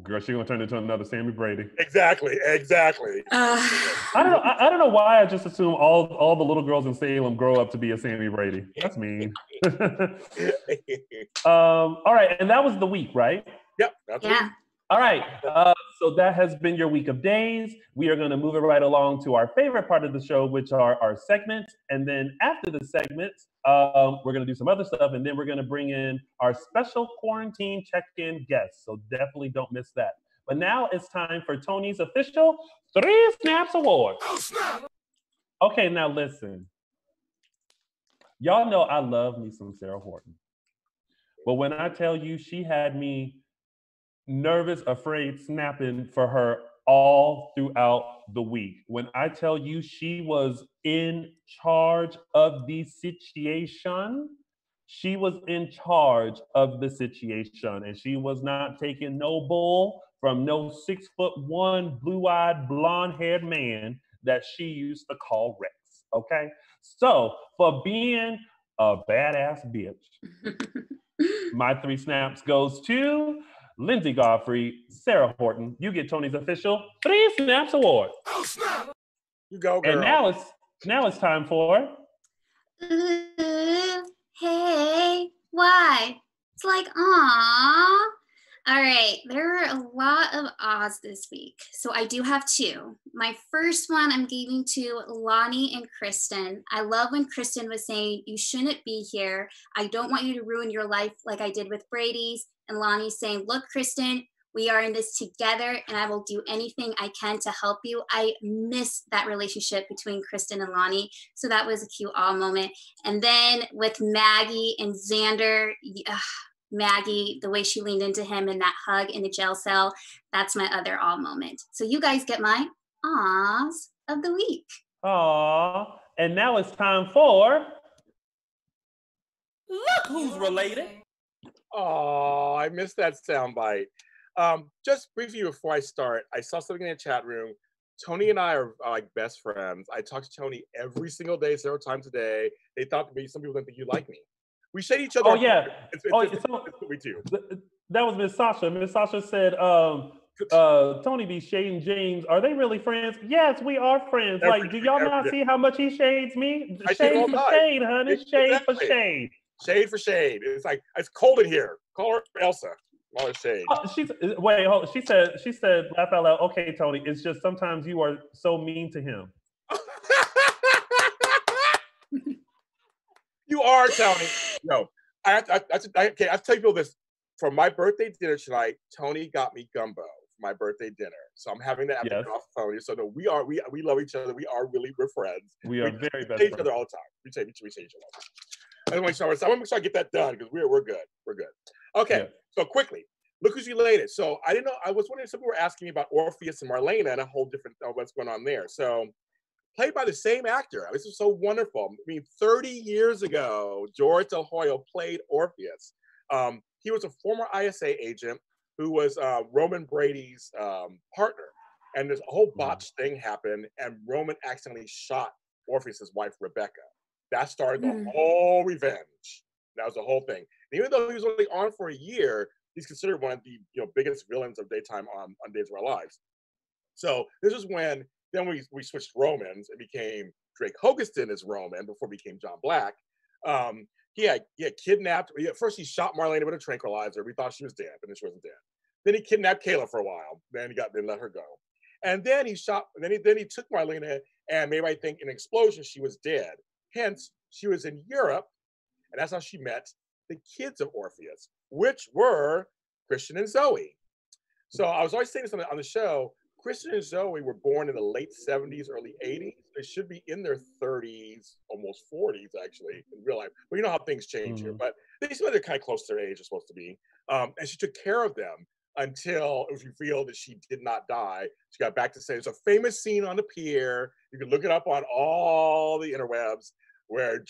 Girl, she's gonna turn into another Sammy Brady. Exactly. I don't know why I just assume all the little girls in Salem grow up to be a Sammy Brady. That's mean. All right, and that was the week, right? Yep. That's it. All right, so that has been your week of days. We are going to move it right along to our favorite part of the show, which are our segments. And then after the segments, we're going to do some other stuff. And then we're going to bring in our special quarantine check-in guests. So definitely don't miss that. But now it's time for Tony's official 3 Snaps Award. Okay, now listen. Y'all know I love me some Sarah Horton. But when I tell you she had me nervous, afraid, snapping for her all throughout the week. When I tell you she was in charge of the situation, she was in charge of the situation, and she was not taking no bull from no 6'1", blue-eyed, blonde-haired man that she used to call Rex, okay? So for being a badass bitch, my 3 snaps goes to Lindsay Godfrey, Sarah Horton. You get Tony's official 3 Snaps Award. Oh, snap. You go, girl. And now it's time for... Ooh, hey, why? It's like, aw. All right, there were a lot of ahs this week. So I do have 2. My first one I'm giving to Lonnie and Kristen. I love when Kristen was saying, you shouldn't be here. I don't want you to ruin your life like I did with Brady's. And Lonnie saying, look, Kristen, we are in this together and I will do anything I can to help you. I miss that relationship between Kristen and Lonnie. So that was a cute ah moment. And then with Maggie and Xander, Maggie, the way she leaned into him in that hug in the jail cell, that's my other ah moment. So you guys get my ahs of the week. Aw, and now it's time for... Look who's related. Oh, I missed that soundbite. Just briefly before I start, I saw something in the chat room. Tony and I are like best friends. I talk to Tony every single day, several times a day. They thought maybe some people didn't think you like me. We shade each other. Oh, yeah. It's what we do. That was Miss Sasha. Miss Sasha said, Tony be shading James. Are they really friends? Yes, we are friends. Do y'all not see how much he shades me? Shade for shade, honey. Shade for shade. Shade for shade. It's like, it's cold in here. Call her Elsa. Call her shade. She said, laugh out loud. Okay, Tony, it's just sometimes you are so mean to him. You are, Tony. No, I have to tell you this. For my birthday dinner tonight, Tony got me gumbo for my birthday dinner. So I'm having that after off Tony. So no, we love each other. We're friends. We are very best friends. Each other all the time. We say each other all the time. I want to make sure I get that done because we're good. We're good. Okay, yeah. So quickly, look who's related. So I didn't know. I was wondering, some people were asking me about Orpheus and Marlena and a whole different what's going on there. So played by the same actor. This is so wonderful. I mean, 30 years ago, George Del Hoyo played Orpheus. He was a former ISA agent who was Roman Brady's partner. And this whole botched thing happened, and Roman accidentally shot Orpheus's wife, Rebecca. That started the whole revenge. That was the whole thing. And even though he was only on for a year, he's considered one of the biggest villains of daytime on Days of Our Lives. So this is when then we switched Romans and became Drake Hogestyn as Roman before he became John Black. He had kidnapped. First, he shot Marlena with a tranquilizer. We thought she was dead, but then she wasn't dead. Then he kidnapped Kayla for a while. Then let her go. And then he shot. Then he took Marlena and maybe I think in an explosion she was dead. Hence, she was in Europe, and that's how she met the kids of Orpheus, which were Christian and Zoe. So I was always saying this on the show. Christian and Zoe were born in the late 70s, early 80s. They should be in their 30s, almost 40s, actually, in real life. But you know how things change here. But they seem like they're kind of close to their age, they're supposed to be. And she took care of them until it was revealed that she did not die. She got back to say, there's a famous scene on the pier. You can look it up on all the interwebs where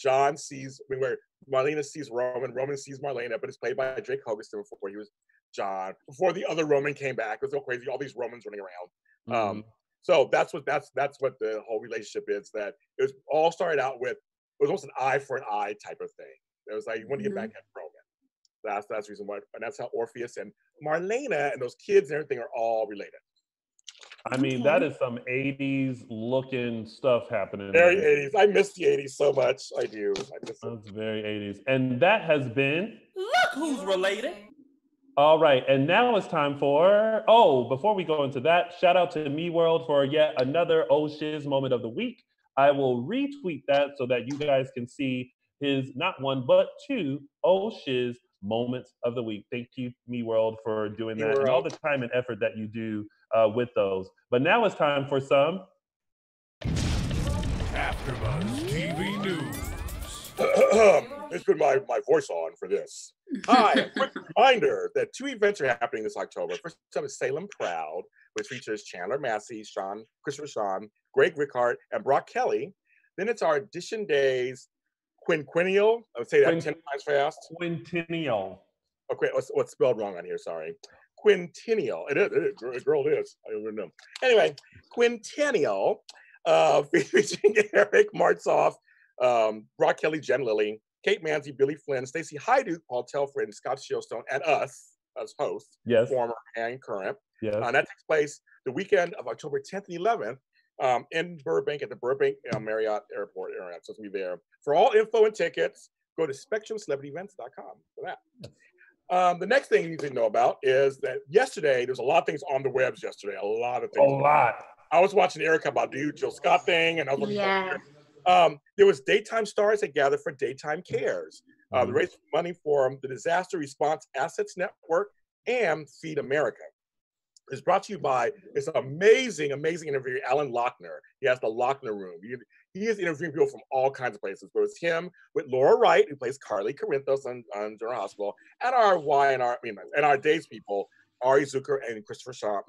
where Marlena sees Roman sees Marlena, but it's played by Drake Hogestyn before he was John, before the other Roman came back. It was so crazy, all these Romans running around. So that's what the whole relationship is. That it was all started out with, it was almost an eye for an eye type of thing. It was like you want to get back at Roman. That's the reason why, and that's how Orpheus and Marlena and those kids and everything are all related. I mean, that is some 80s looking stuff happening. Very 80s. I miss the 80s so much. I do. I miss it. That's very 80s. And that has been... Look who's related. All right, and now it's time for... before we go into that, shout out to Me World for yet another Oh Shiz moment of the week. I will retweet that so that you guys can see his not one, but two Oh Shiz moments of the week. Thank you, Me World, for doing that and all the time and effort that you do with those. But now it's time for some AfterBuzz TV News. Let's put my voice on for this. Hi, a quick reminder that 2 events are happening this October. First up is Salem Proud, which features Chandler Massey, Christopher Sean, Greg Rickhart, and Brock Kelly. Then it's our Audition Days Quinquennial. I would say that 10 times fast. Quintennial. Okay, what's spelled wrong on here? Sorry. Quintennial. It is. Girl, it is. I don't even know. Anyway, Quintennial, featuring Eric Martzoff, Brock Kelly, Jen Lilly, Kate Manzi, Billy Flynn, Stacey Hyduke, Paul Telford, Scott Shieldstone, and us. as hosts, Yes. former and current. Yes. And that takes place the weekend of October 10th and 11th in Burbank at the Burbank Marriott Airport area. So it's going to be there. For all info and tickets, go to SpectrumCelebrityEvents.com for that. The next thing you need to know about is that yesterday, there's a lot of things on the webs yesterday. A lot of things. A lot. I was watching Erykah Badu, Jill Scott thing, and I was looking Yeah. there was daytime stars that gathered for Daytime Cares. They raised money for the Disaster Response Assets Network and Feed America. It's brought to you by this amazing interview, Alan Lochner. He has the Lochner Room. He is interviewing people from all kinds of places. But it's him with Laura Wright, who plays Carly Corinthos on General Hospital, and our Days people, Ari Zucker and Christopher Sean.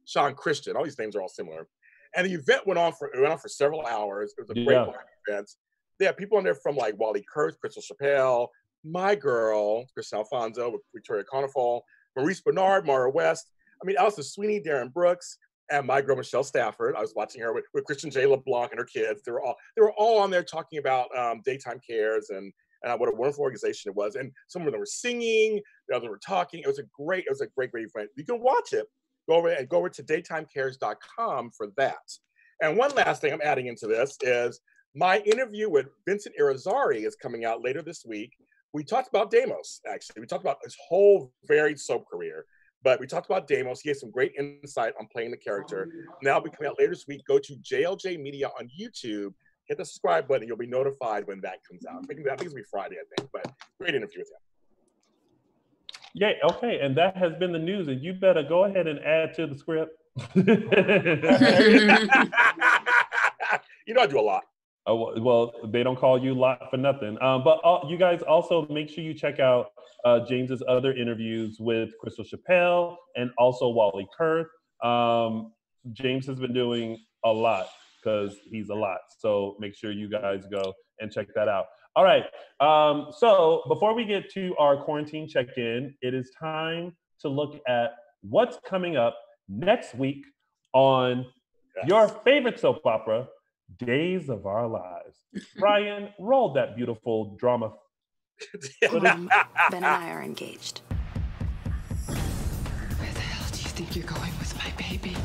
Sean Christian. All these names are all similar. And the event went on for several hours. It was a great event. They had people on there from like Wally Kurtz, Crystal Chappelle, my girl, Kristen Alfonso, with Victoria Konefal, Maurice Bernard, Mara West. Allison Sweeney, Darren Brooks, and my girl Michelle Stafford. I was watching her with Christian J. LeBlanc and her kids. They were all on there talking about Daytime Cares and what a wonderful organization it was. And some of them were singing, the others were talking. It was a great event. You can watch it. Go over to daytimecares.com for that. And one last thing I'm adding into this is my interview with Vincent Irizarry is coming out later this week. We talked about Deimos, actually. We talked about his whole varied soap career. But we talked about Deimos. He has some great insight on playing the character. Now, be coming out later this week. Go to JLJ Media on YouTube. Hit the subscribe button. You'll be notified when that comes out. I think it's going to be Friday, I think. But great interview with him. Yeah, okay. And that has been the news. And you better go ahead and add to the script. I do a lot. Oh, well, they don't call you lot for nothing. But you guys also make sure you check out James's other interviews with Crystal Chappelle and also Wally Kurth. James has been doing a lot because he's a lot. So make sure you guys go and check that out. All right. So before we get to our quarantine check-in, it is time to look at what's coming up next week on your favorite soap opera, Days of Our Lives. Brian, roll that beautiful drama. Ben and I are engaged. Where the hell do you think you're going with my baby?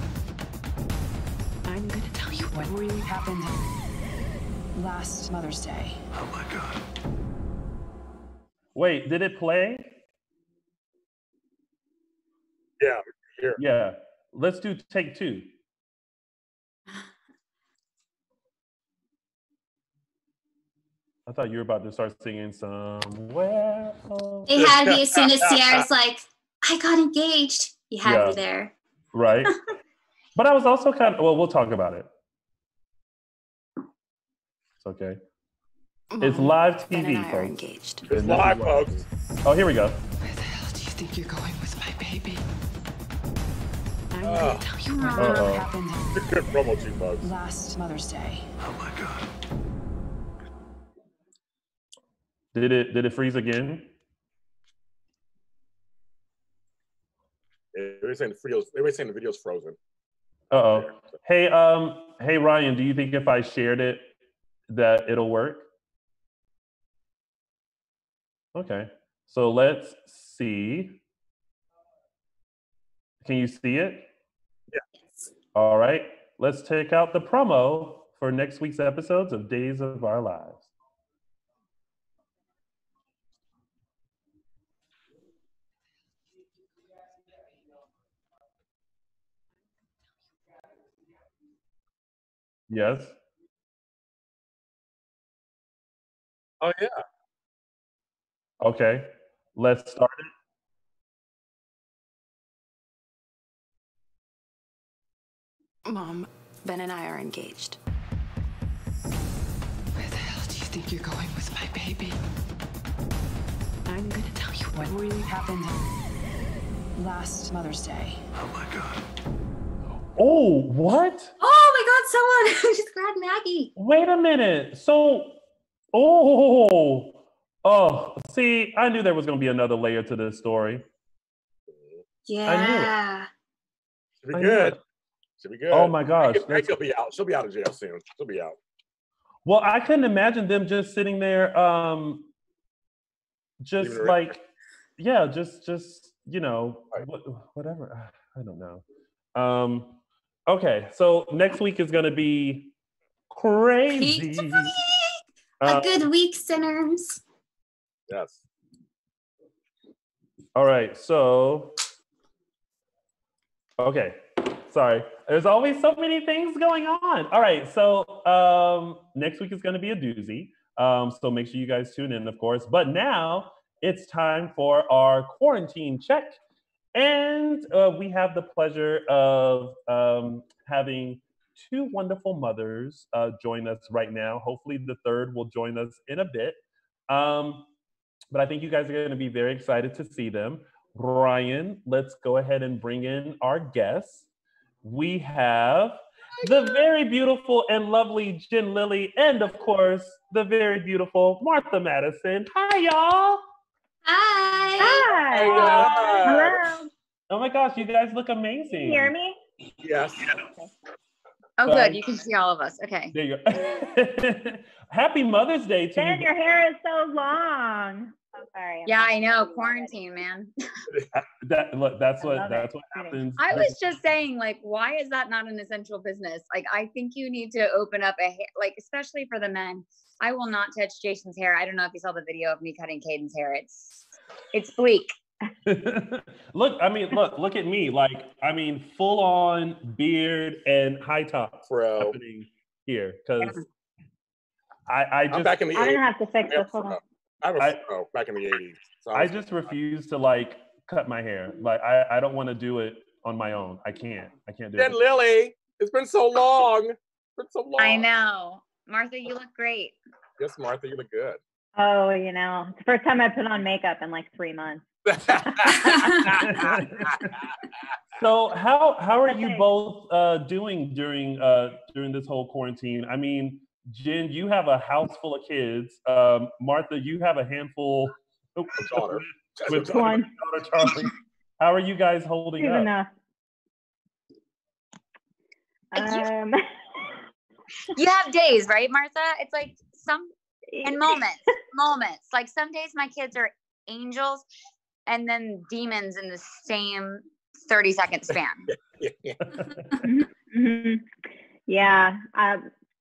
I'm gonna tell you what really happened last Mother's Day. Oh my God. Wait, did it play? Yeah, here. Yeah. Let's do take two. I thought you were about to start singing somewhere. They had me as soon as Sierra's like, I got engaged. You had me there. Right. But I was also we'll talk about it. It's okay. It's live TV, Ben and I are folks. engaged. It's live, folks. Oh, here we go. Where the hell do you think you're going with my baby? I'm gonna tell you what really happened It's a good promo too, folks. last Mother's Day. Oh my God. Did it freeze again? They were saying the video's frozen. Uh-oh. Hey, hey Ryan, do you think if I shared it that it'll work? Okay. So let's see. Can you see it? Yeah. All right. Let's take out the promo for next week's episodes of Days of Our Lives. Yes. Oh yeah. Okay. Let's start it. Mom, Ben and I are engaged. Where the hell do you think you're going with my baby? I'm gonna tell you what really happened last Mother's Day. Oh my God. Oh, what? Oh my God, someone just grabbed Maggie. Wait a minute. So, see, I knew there was going to be another layer to this story. Yeah. Should be good. Should be good. Oh my gosh. She'll be out. She'll be out of jail soon. She'll be out. Well, I couldn't imagine them just sitting there, just like, yeah, just you know, whatever. I don't know. Okay, so next week is going to be crazy. A good week, sinners. Yes. All right, so okay. Sorry. There's always so many things going on. All right, so next week is going to be a doozy. So make sure you guys tune in, of course. But now it's time for our quarantine check. And we have the pleasure of having two wonderful mothers join us right now. Hopefully the third will join us in a bit. But I think you guys are going to be very excited to see them. Ryan, let's go ahead and bring in our guests. We have the very beautiful and lovely Jen Lilly, and of course, the very beautiful Martha Madison. Hi, y'all. Hi. Hi. Hello. Oh my gosh, you guys look amazing. Can you hear me? Yes. Oh, Sorry. good. You can see all of us. Okay. There you go. Happy Mother's Day to Ben, you. your hair is so long. I'm sorry. Yeah, I know. Quarantine, man. That's what happens. I was just saying, like, why is that not an essential business? Like, I think you need to open up like, especially for the men. I will not touch Jason's hair. I don't know if you saw the video of me cutting Caden's hair. It's bleak. Look at me. Like, I mean, full on beard and high top happening here. Because I'm back in the 80s. I didn't have to fix this. Hold on. I was back in the 80s. So I just refuse to like cut my hair. Like I don't want to do it on my own. I can't do it. Then Lily, it's been so long. I know. Martha, you look great. Yes, Martha, you look good. Oh, you know, it's the first time I put on makeup in like 3 months. So how are you both doing during this whole quarantine? I mean, Jen, you have a house full of kids. Martha, you have a handful with daughter Charlie. How are you guys holding up? Enough. You have days, right, Martha? It's like moments. Like some days my kids are angels and then demons in the same 30-second span. Mm-hmm. Yeah.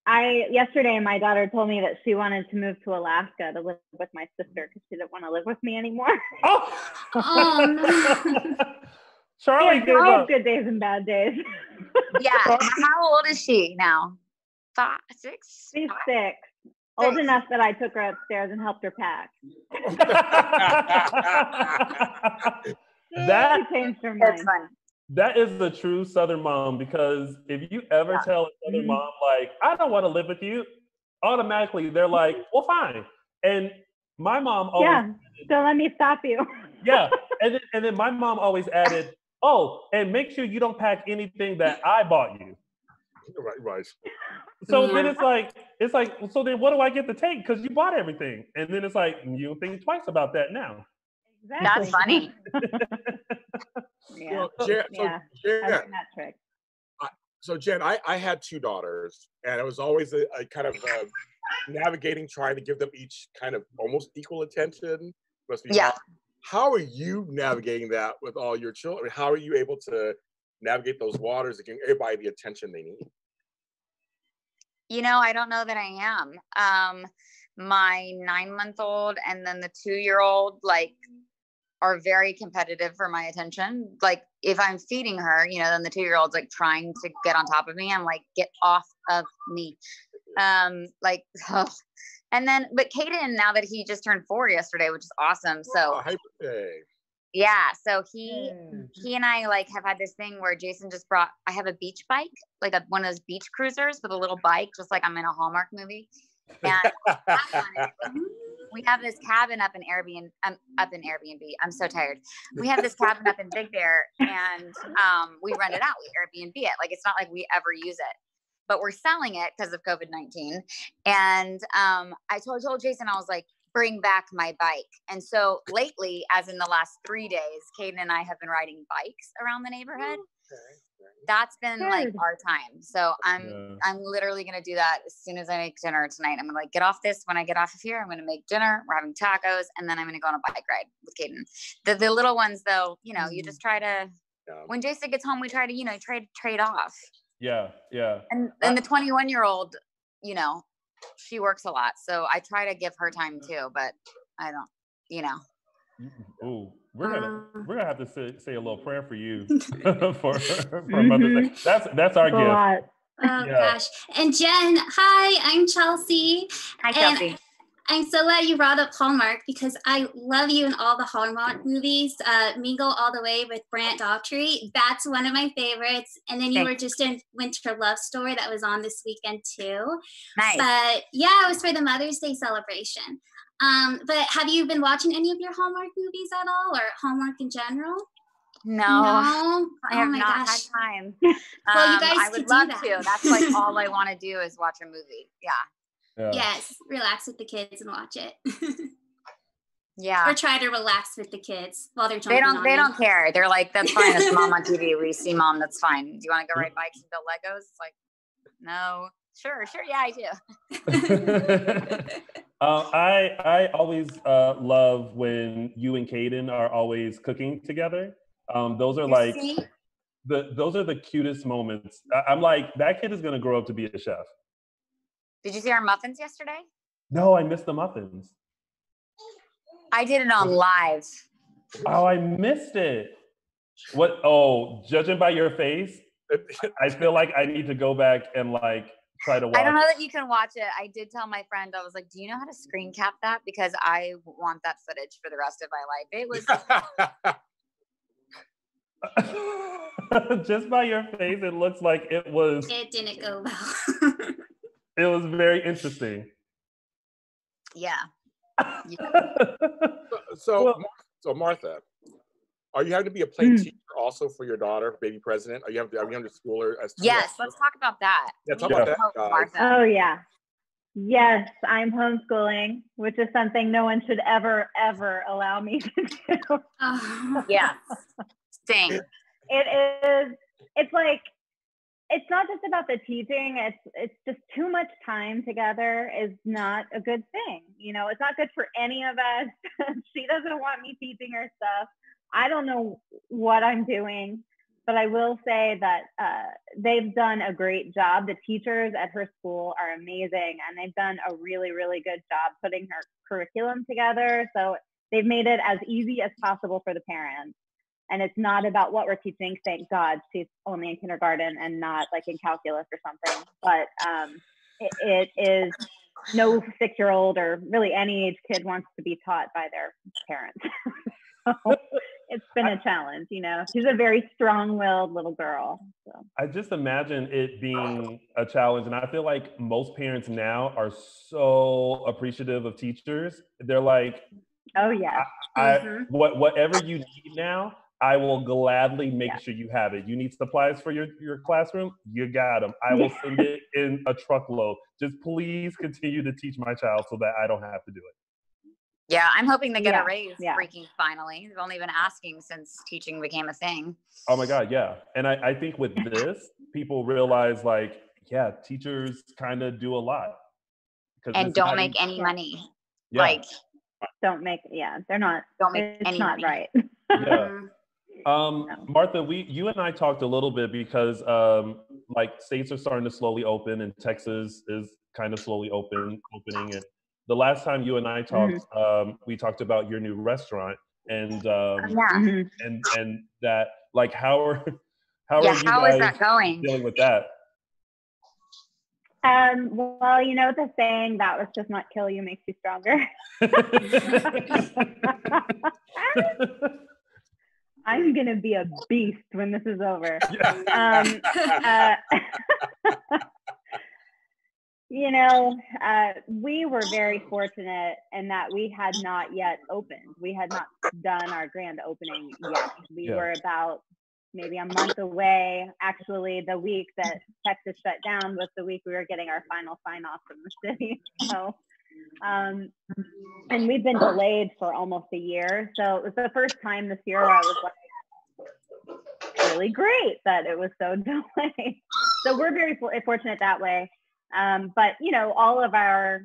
Yesterday my daughter told me that she wanted to move to Alaska to live with my sister because she didn't want to live with me anymore. Oh, Charlie, I have good days and bad days. Yeah. How old is she now? 5, 6? She's 6. Old enough that I took her upstairs and helped her pack. That changed her mind. That is the true Southern mom, because if you ever tell a Southern mom, like, I don't want to live with you, automatically they're like, well, fine. And my mom always don't let me stop you. And then my mom always added, oh, and make sure you don't pack anything that I bought you. Right. So then it's like, so then what do I get to take? Because you bought everything. And then it's like, you don't think twice about that now. Exactly. That's funny. So Jen, I had 2 daughters, and it was always a kind of navigating, trying to give them each kind of almost equal attention. Must be hard. How are you navigating that with all your children? I mean, how are you able to navigate those waters and give everybody the attention they need? You know, I don't know that I am. My 9-month-old and then the 2-year-old, like, are very competitive for my attention. Like, if I'm feeding her, you know, then the 2-year-old's like trying to get on top of me. I'm like, get off of me. And then, but Caden, now that he just turned 4 yesterday, which is awesome. So happy birthday. Yeah, so he and I like have had this thing where Jason just brought. I have a beach bike, like one of those beach cruisers with a little bike, just like I'm in a Hallmark movie. And we have this cabin up in Airbnb. I'm so tired. We have this cabin up in Big Bear, and we rent it out. We Airbnb it. Like, it's not like we ever use it, but we're selling it because of COVID-19. And I told Jason, I was like, bring back my bike. And so lately, as in the last 3 days, Caden and I have been riding bikes around the neighborhood. that's been like Good. our time. So I'm literally gonna do that as soon as I make dinner tonight. I'm gonna like get off this. When I get off of here, I'm gonna make dinner. We're having tacos, and then I'm gonna go on a bike ride with Caden. The little ones, though, you know, you just try to. When Jason gets home, we try to, you know, trade off. Yeah. And the 21-year-old, you know, she works a lot, so I try to give her time too. But I don't, you know. Ooh, we're gonna have to say a little prayer for you for Mother's Day. That's our gift. Oh gosh. And Jen, hi, I'm Chelsea. Hi, Chelsea. I'm so glad you brought up Hallmark because I love you in all the Hallmark movies. Mingle All the Way with Brant Daughtry. That's one of my favorites. And then you were just in Winter Love Story that was on this weekend too. Nice. But yeah, it was for the Mother's Day celebration. But have you been watching any of your Hallmark movies at all, or Hallmark in general? No, I have not had time. Well, you guys I would love to. That's like all I want to do is watch a movie. Yeah. Yes, relax with the kids and watch it. Yeah. Or try to relax with the kids while they're jumping They don't care. They're like, that's fine. It's mom on TV. We see mom. That's fine. Do you want to go ride bikes and build Legos? It's like, no. Sure. Yeah, I do. I always love when you and Caden are always cooking together. Those are like those are the cutest moments. I'm like, that kid is gonna grow up to be a chef. Did you see our muffins yesterday? No, I missed the muffins. I did it on live. Oh, I missed it. What? Oh, judging by your face, I feel like I need to go back and like try to watch. I don't know that you can watch it. I did tell my friend, I was like, do you know how to screen cap that? Because I want that footage for the rest of my life. It was just by your face, it looks like it didn't go well. It was very interesting. Yeah. So Martha, are you having to be a play teacher also for your daughter, baby president? Are you having to school her as Yes, let's talk about that. Yeah, talk about that, Martha. Oh yeah. Yes, I'm homeschooling, which is something no one should ever allow me to do. Yeah. Same. It's like, it's not just about the teaching, it's just too much time together is not a good thing. You know, it's not good for any of us. She doesn't want me teaching her stuff. I don't know what I'm doing, but I will say that they've done a great job. The teachers at her school are amazing, and they've done a really, really good job putting her curriculum together. So they've made it as easy as possible for the parents. And it's not about what we're teaching. Thank God she's only in kindergarten and not like in calculus or something. But it is no 6-year-old or really any age kid wants to be taught by their parents. So it's been a challenge, you know. She's a very strong-willed little girl. So. I just imagine it being a challenge. And I feel like most parents now are so appreciative of teachers. They're like, oh yeah. Whatever you need now, I will gladly make sure you have it. You need supplies for your classroom? You got them. I will send it in a truckload. Just please continue to teach my child so that I don't have to do it. Yeah, I'm hoping to get a raise freaking finally. They've only been asking since teaching became a thing. Oh my God, yeah. And I think with this, people realize like, yeah, teachers kind of do a lot. And don't make any money. Yeah. Like, they're not. Don't make it's any not money. Right. Yeah. Martha, you and I talked a little bit because like states are starting to slowly open and Texas is kind of slowly opening. And the last time you and I talked, we talked about your new restaurant and and that like how are you guys is that going? dealing with that? Well, you know the saying, that which does not kill you makes you stronger. I'm gonna be a beast when this is over. You know, we were very fortunate in that we had not yet opened. We had not done our grand opening yet. We were about maybe a month away. Actually, the week that Texas shut down was the week we were getting our final sign-off from the city. So, and we've been delayed for almost a year. So it was the first time this year where I was like, really great that it was so delayed. So we're very fortunate that way. But you know, all of our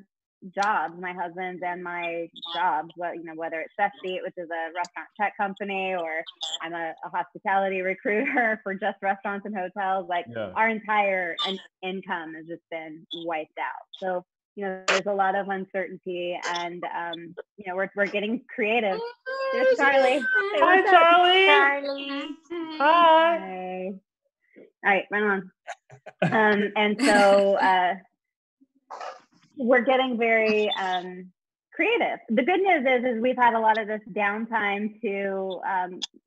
jobs, my husband's and my jobs, you know, whether it's Chef Seat, which is a restaurant tech company, or I'm a hospitality recruiter for just restaurants and hotels, like our entire income has just been wiped out. So, you know, there's a lot of uncertainty, and you know, we're getting creative. There's Charlie. Hi, Charlie. Charlie. Hi. Hi. All right, run on. And so we're getting very creative. The good news is we've had a lot of this downtime to,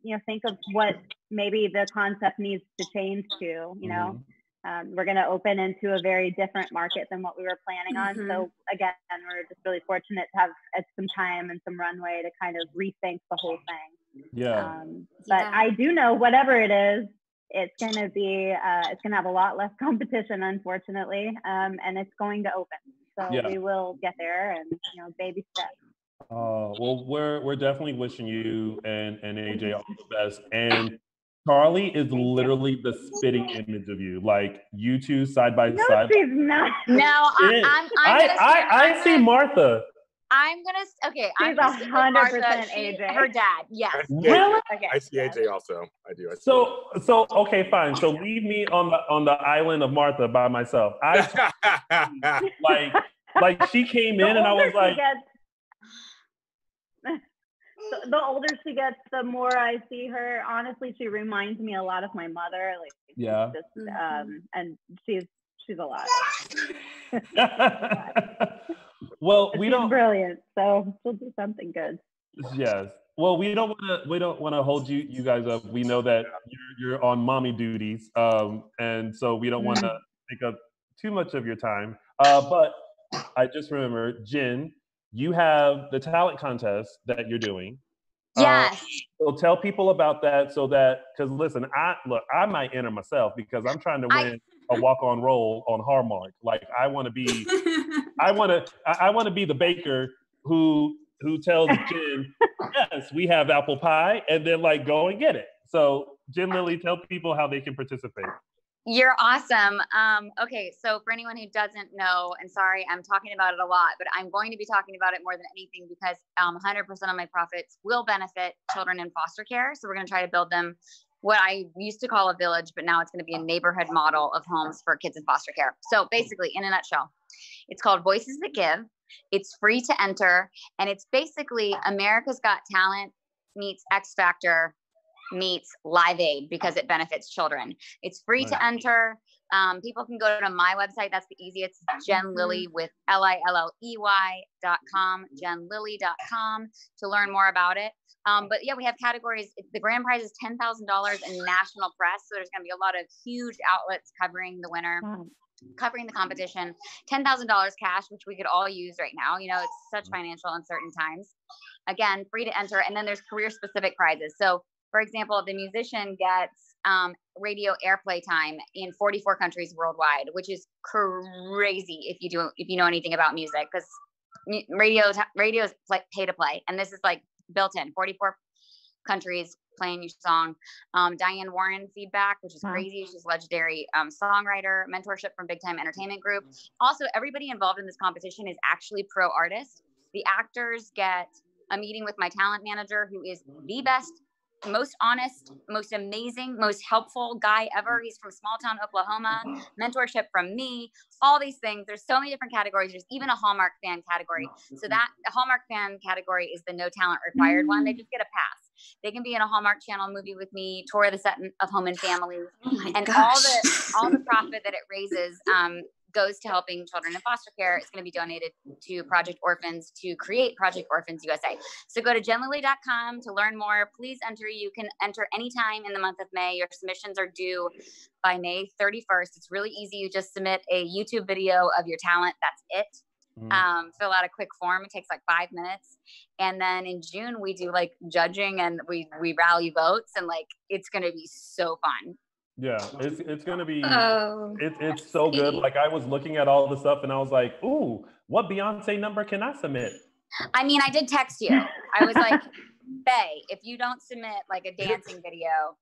you know, think of what maybe the concept needs to change to, you know. We're going to open into a very different market than what we were planning on. So again, we're just really fortunate to have some time and some runway to kind of rethink the whole thing. But I do know whatever it is, it's going to be, it's going to have a lot less competition, unfortunately, and it's going to open. So we will get there, and you know, baby steps. Well, we're definitely wishing you and AJ all the best. And Charlie is literally the spitting image of you, like you two side by side. No, she's not. No, I see Martha. I'm gonna She's 100% AJ. Her dad, yes. Really? Okay. I see AJ also. I do. So okay, fine. So leave me on the island of Martha by myself. Like she came in and I was like. The older she gets, the more I see her. Honestly, she reminds me a lot of my mother. Like, just, and she's a lot. Well, she's brilliant, so she'll do something good. Yes. Well, we don't want to hold you guys up. We know that you're on mommy duties, and so we don't want to take up too much of your time. But I just remember, Jen, you have the talent contest that you're doing. Yes. So tell people about that, so that, because listen, I might enter myself because I'm trying to win a walk-on role on Hallmark. Like I want to be, I want to be the baker who tells Jen, yes, we have apple pie, and then like go and get it. So Jen Lilly, tell people how they can participate. You're awesome. Okay, so for anyone who doesn't know, and sorry, I'm talking about it a lot, but I'm going to be talking about it more than anything because 100% of my profits will benefit children in foster care. So we're going to try to build them what I used to call a village, but now it's going to be a neighborhood model of homes for kids in foster care. So basically, in a nutshell, it's called Voices That Give. It's free to enter, and it's basically America's Got Talent meets X Factor meets Live Aid because it benefits children. It's free to enter. People can go to my website. That's the easiest. Jen Lilly with LILLEY.com, JenLilly.com to learn more about it. But yeah, we have categories. The grand prize is $10,000 in national press. So there's going to be a lot of huge outlets covering the winner. Covering the competition, $10,000 cash, which we could all use right now. You know, it's such financial uncertain times. Again, free to enter. And then there's career specific prizes. So for example, the musician gets radio airplay time in 44 countries worldwide, which is crazy if you know anything about music, because radio is like pay to play, and this is like built in 44 countries playing your song. Diane Warren feedback, which is crazy. She's a legendary songwriter, mentorship from Big Time Entertainment Group. Also, everybody involved in this competition is actually pro artists. The actors get a meeting with my talent manager, who is the best, most honest, most amazing, most helpful guy ever. He's from small town Oklahoma. Mentorship from me, all these things. There's so many different categories. There's even a Hallmark fan category. So that the Hallmark fan category is the no talent required one. They just get a pass. They can be in a Hallmark Channel movie with me, tour the set of Home and Family, and all the profit that it raises goes to helping children in foster care. It's going to be donated to Project Orphans to create Project Orphans USA. So go to JenLilly.com to learn more. Please enter. You can enter anytime in the month of May. Your submissions are due by May 31st. It's really easy. You just submit a YouTube video of your talent. That's it. Fill out a quick form. It takes like 5 minutes. And then in June, we do like judging, and we rally votes, and like, it's going to be so fun. Yeah, it's gonna be. It's so good. Like I was looking at all the stuff, and I was like, "Ooh, what Beyonce number can I submit?" I mean, I did text you. I was like, "Bae, if you don't submit like a dancing video,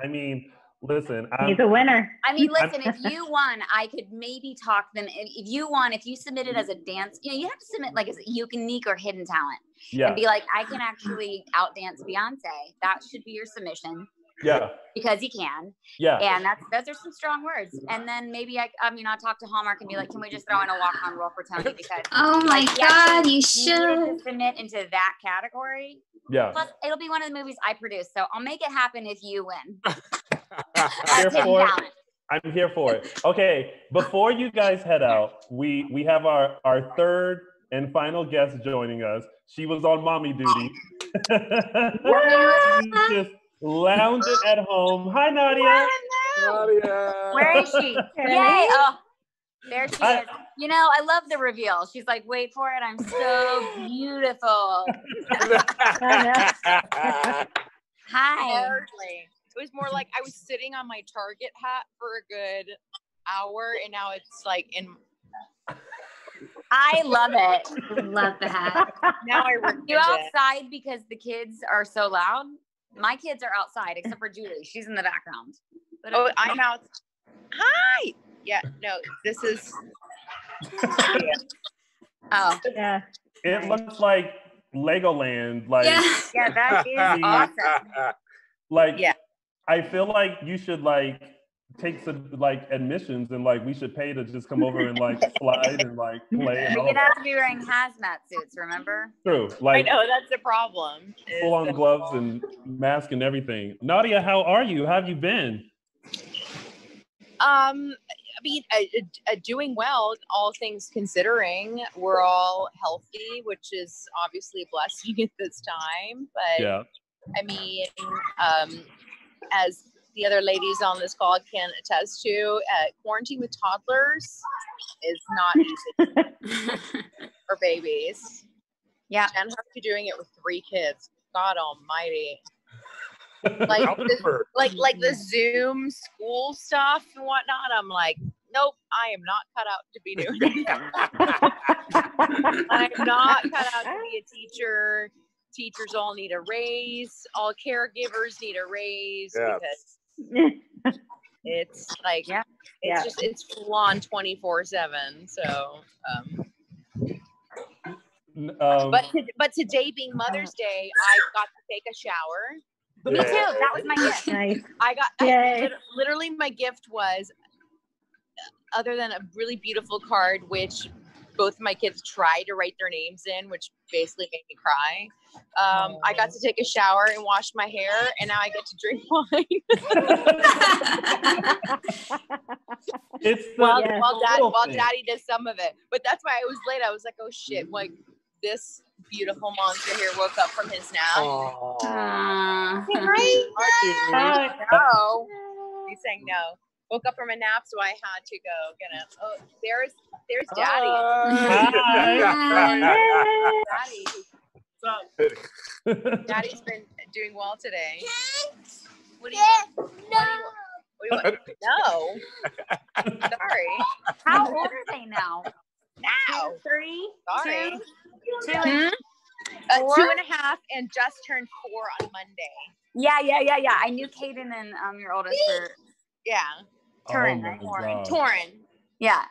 I mean, listen. He's a winner. I mean, listen, if you won, I could maybe talk them. If you won, if you submitted as a dance, you have to submit like as a unique or hidden talent. Yeah. And be like, I can actually outdance Beyonce. That should be your submission. Yeah. Because he can. Yeah. And those are some strong words. And then maybe I'll talk to Hallmark and be like, can we just throw in a walk-on role for Tony? Because oh my God, you should to submit into that category. Yeah. Plus, it'll be one of the movies I produce, so I'll make it happen if you win. I'm here for it. Okay, before you guys head out, we have our third and final guest joining us. She was on mommy duty. She's just lounging at home. Hi, Nadia. Nadia. Where is she? Yay! Oh, there she is. I love the reveal. She's like, wait for it. I'm so beautiful. Hi. Hardly. It was more like I was sitting on my Target hat for a good hour, and now it's like in. I love it. Love the hat. Now I regret You outside because the kids are so loud? My kids are outside, except for Julie. She's in the background. But I'm out. Hi. Yeah. No. This is. Oh. Yeah. It looks like Legoland. Like. Yeah, that is awesome. Like. Yeah. I feel like you should like take some like admissions and like we should pay to just come over and like slide and like play. And You'd have to be wearing hazmat suits, remember? True. Like I know that's the problem. Full on gloves and mask and everything. Nadia, how are you? How have you been? I mean, doing well, all things considering. We're all healthy, which is obviously a blessing at this time. But yeah. I mean, as the other ladies on this call can attest to, quarantine with toddlers is not easy for babies. Yeah. And how are you doing it with 3 kids? God almighty. Like the Zoom school stuff and whatnot. I'm like, nope, I am not cut out to be doing it. I'm not cut out to be a teacher. Teachers all need a raise. All caregivers need a raise because it's like it's full on 24/7. So, but today being Mother's Day, I got to take a shower. Me too. That was my gift. Nice. Literally my gift was, other than a really beautiful card, which both of my kids tried to write their names in, which basically made me cry. I got to take a shower and wash my hair, and now I get to drink wine. While Daddy does some of it. But that's why I was late. I was like, oh shit, like this beautiful monster here woke up from his nap. No. He's saying no. Woke up from a nap, so I had to go get him. Oh, there's Daddy. Daddy. Daddy's been doing well today. What do you want? No. Sorry. How old are they now? Now. 3. Sorry. 2. 2.5 and just turned 4 on Monday. Yeah. I knew Kaden and your oldest were. Yeah. Torin. Torin. Yeah.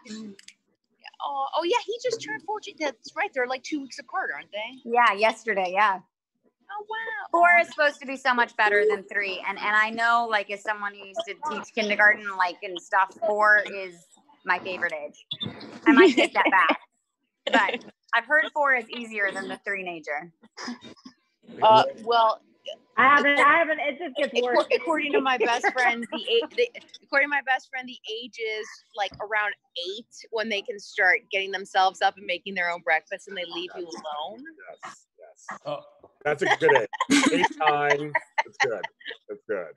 Oh yeah, he just turned 14. That's right. They're like 2 weeks apart, aren't they? Yeah, yesterday. Yeah. Oh wow. 4 is supposed to be so much better than 3, and I know, like, as someone who used to teach kindergarten, like, and stuff, 4 is my favorite age. I might take that back, but I've heard 4 is easier than the 3-nager. Well. I haven't. It just gets worse. According to my best friend, the age is like around 8 when they can start getting themselves up and making their own breakfast, and they leave you alone. Yes. Oh, that's a good age. 8 time. That's good. That's good.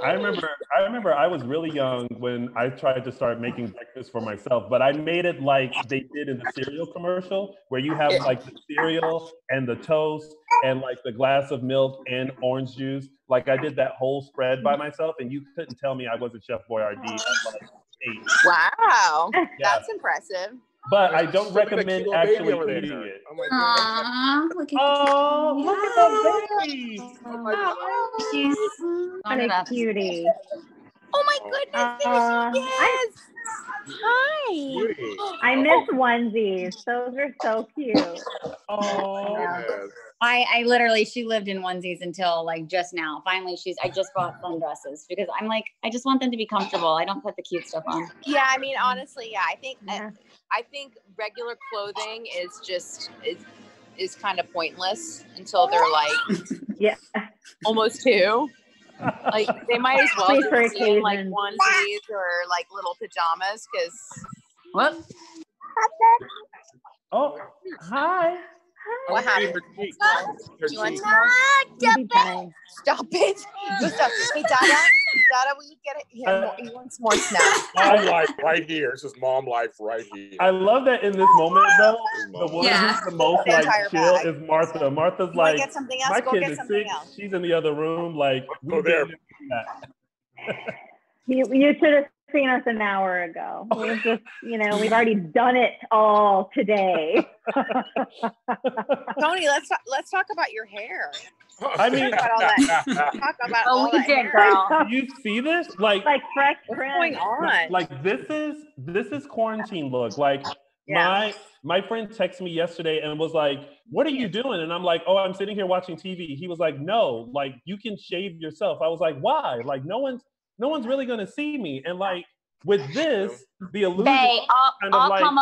I remember I was really young when I tried to start making breakfast for myself, but I made it like they did in the cereal commercial, where you have like the cereal and the toast and like the glass of milk and orange juice. Like I did that whole spread by myself, and you couldn't tell me I wasn't Chef Boyardee at like 8. Wow, Yeah. that's impressive. but I don't Look at the recommend cute baby actually over there. eating it. Oh my Aw, look at Oh, look at that baby! Oh my God. She's What a cutie. Oh my goodness, there she is. Hi. Beauty. I miss onesies. Those are so cute. Oh, Yes. I literally, she lived in onesies until like just now. Finally, I just bought sundresses because I'm like, I just want them to be comfortable. I don't put the cute stuff on. Yeah, I mean, honestly, yeah, I think Yeah. I think regular clothing is kind of pointless until they're like Yeah. almost 2. Like they might as well Free for just be in like occasions. onesies or like little pajamas because What? oh, hi. what happened? Her cheek. You want cheek. Baby time. Stop it! Stop. Hey, Dada, will you get it? He wants more snacks. Mom life right here. This is mom life right here. I love that in this moment though, the woman Yeah. who's the most The like entire chill bag. is Martha. Martha's You want like, to get something else? my Go kid get is something sick. else. She's in the other room. Like, we Go there. didn't do that. You should have seen us an hour ago. We've just, we've already done it all today. Tony, let's talk about your hair. I mean, Talk about all that. Talk about Oh, all we that did, hair. girl. do you see this? Like, Fresh What's trim. going on? like this is quarantine look. Like Yeah. my friend texted me yesterday and was like, "What are you doing?" And I'm like, "Oh, I'm sitting here watching TV." He was like, "No, like you can shave yourself." I was like, "Why? Like no one's really gonna see me." And like with this, the illusion Bae, kind of I'll like, come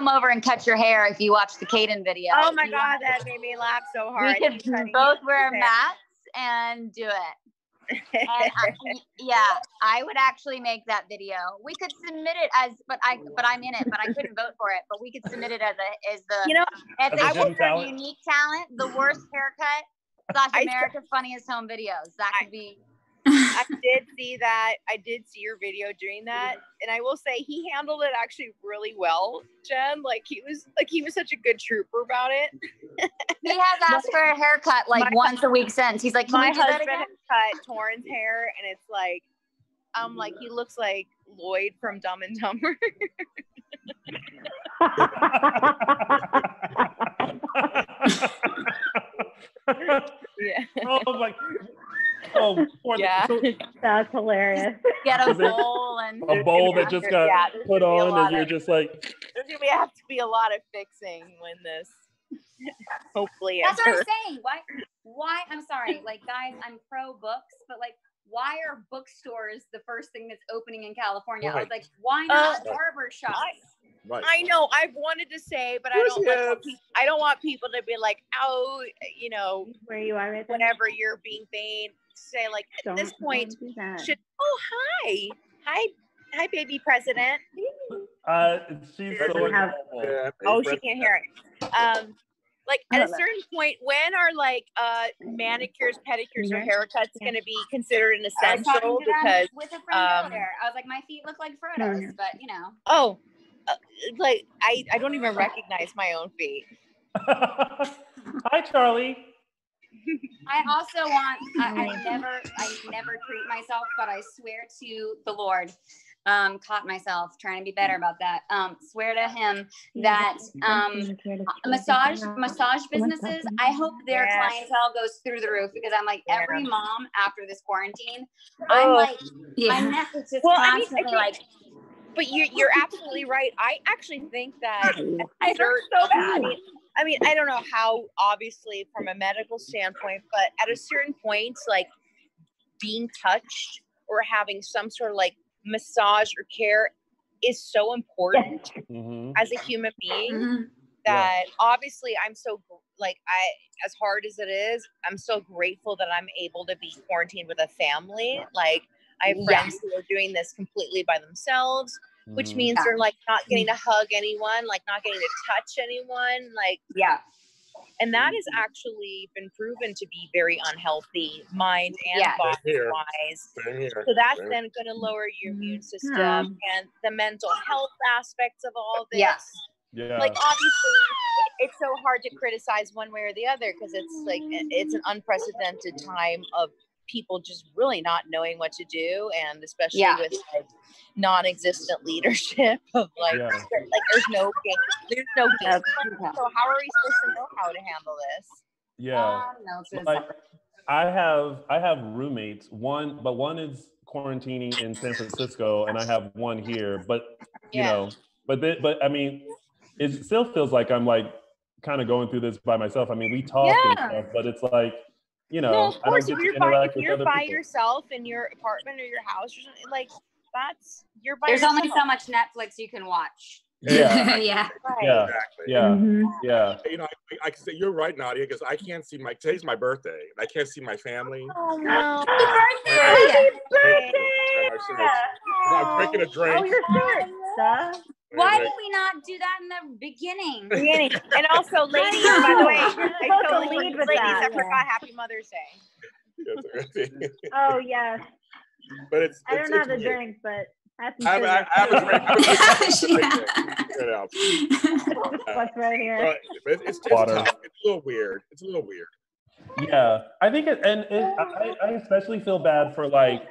over and cut your hair if you watch the Kaden video. Oh my You God, want- that made me laugh so hard. We could both wear mats and do it. And I would actually make that video. We could submit it but I'm in it, but I couldn't vote for it. But we could submit it as the As a I hidden think for talent? unique talent, the worst haircut / America's Funniest Home Videos. That could be. I did see that. I did see your video doing that, and I will say he handled it actually really well, Jen. Like he was such a good trooper about it. He has asked for a haircut like once a week since. He's like, "Can My we do that husband again?" has cut Torrance hair, and it's like, I'm like, he looks like Lloyd from Dumb and Dumber. Yeah. Oh my. Oh, Yeah. That's hilarious. Get a Is there bowl and a bowl that just got there's put gonna be a on, lot and you're of- just like, There's gonna have to be a lot of fixing when this. Hopefully, That's what I'm ever. saying. Why? I'm sorry. Like, guys, I'm pro books, but like, why are bookstores the first thing that's opening in California? I was Right. like, why not Uh, barber shops? Right. I know. I've wanted to say, but Yes, I don't want people to be like, oh, Where you are right there. whenever you're being vain. Say like at this point, don't do that. should hi, baby president. she's Doesn't so have- adorable. Yeah, Oh, she can't hear it. Like I at a love it. certain point, when are like manicures, pedicures, or haircuts going to be considered an I was talking essential? to them Because with a friend earlier. I was like, my feet look like Frodo's, but like I don't even recognize my own feet. Hi, Charlie. I also want. I never treat myself, but I swear to the Lord, caught myself trying to be better about that. Swear to him that massage businesses. I hope their Yes. clientele goes through the roof because I'm like every mom after this quarantine. I'm like my neck is just constantly like. But you're absolutely right. I actually think that I hurt so bad. I mean, I don't know how, obviously, from a medical standpoint, but at a certain point, like being touched or having some sort of like massage or care is so important as a human being that obviously I'm so as hard as it is, I'm so grateful that I'm able to be quarantined with a family. Like I have friends who are doing this completely by themselves, which means they're like not getting to hug anyone, like not getting to touch anyone, like and that has actually been proven to be very unhealthy, mind and body wise. So that's then going to lower your immune system and the mental health aspects of all this. Yeah. Like obviously, it's so hard to criticize one way or the other because it's like it's an unprecedented time of people just really not knowing what to do, and especially Yeah. with like non-existent leadership of like, Yeah. there's no game. There's no game. That's So how are we supposed to know how to handle this? Yeah. No, it's Like, I have roommates. One is quarantining in San Francisco, and I have one here. But you Yeah. know, but I mean, it still feels like I'm like kind of going through this by myself. I mean, we talk and Yeah. stuff, but it's like, you know, No, of I don't course. get If to you're by, interact if with you're other by people. yourself in your apartment or your house or something, like that's you're by There's yourself. only so much Netflix you can watch. Yeah. Yeah. Right. Yeah. Exactly. Yeah. Mhm. Yeah. You know, I can say you're right, Nadia, because I can't see today's my birthday. And I can't see my family. Oh no. Happy birthday! I'm drinking a drink. Oh, you're sick. Why did we not do that in the beginning? Beginning. And also, ladies, by the way, You're I supposed to totally lead with ladies, that. I forgot Happy Mother's Day. Oh yes. But it's I don't have the weird. drink, but have some I sugar. have a drink. What's right here? It's Water. tough. It's a little weird. It's a little weird. Yeah, I think I especially feel bad for like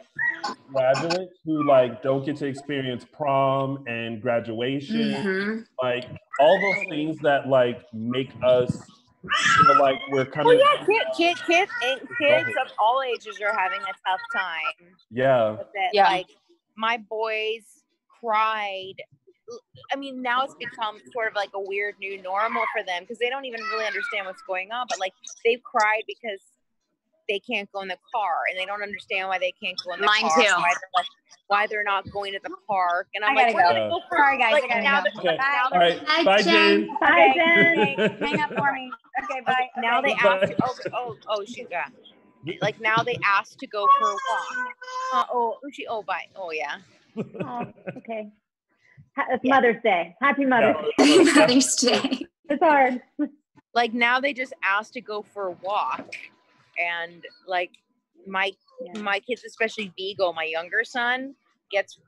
graduates who like don't get to experience prom and graduation, Mhm. like all those things that like make us feel like we're Well, coming. yeah, kids of all ages are having a tough time. Yeah, With it. Yeah. Like my boys cried. I mean, now it's become sort of like a weird new normal for them because they don't even really understand what's going on. But like they've cried because they can't go in the car, and they don't understand why they can't go in the Mine car. too. Why they're not going to the park. And I'm I like, gotta we're go. gonna go for Sorry, guys, like I gotta now go. that Okay. now All they're right. Bye, Bye, Jen. Jen. Bye, Jen. Hang up for me. Okay, bye. now they Bye. ask oh shoot, yeah. Like now they ask to go for a walk. Bye. Oh yeah. Oh, okay. It's Mother's Day. Happy Mother's Yeah. Day. Mother's Day. It's hard. Like now they just ask to go for a walk, and like my kids, especially Vigo, my younger son, gets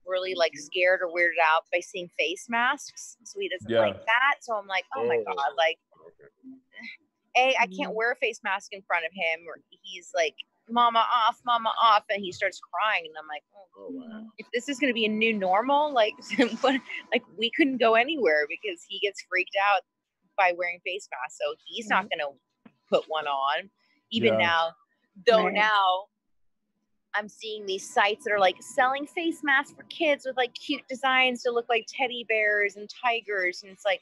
really like scared or weirded out by seeing face masks, so he doesn't Yeah. like that. So I'm like, oh my god, like I can't wear a face mask in front of him, or he's like, mama off, and he starts crying, and I'm like, if this is going to be a new normal, like what, like we couldn't go anywhere because he gets freaked out by wearing face masks, so he's not going to put one on even Yeah. now, though. Right. Now I'm seeing these sites that are like selling face masks for kids with like cute designs to look like teddy bears and tigers, and it's like,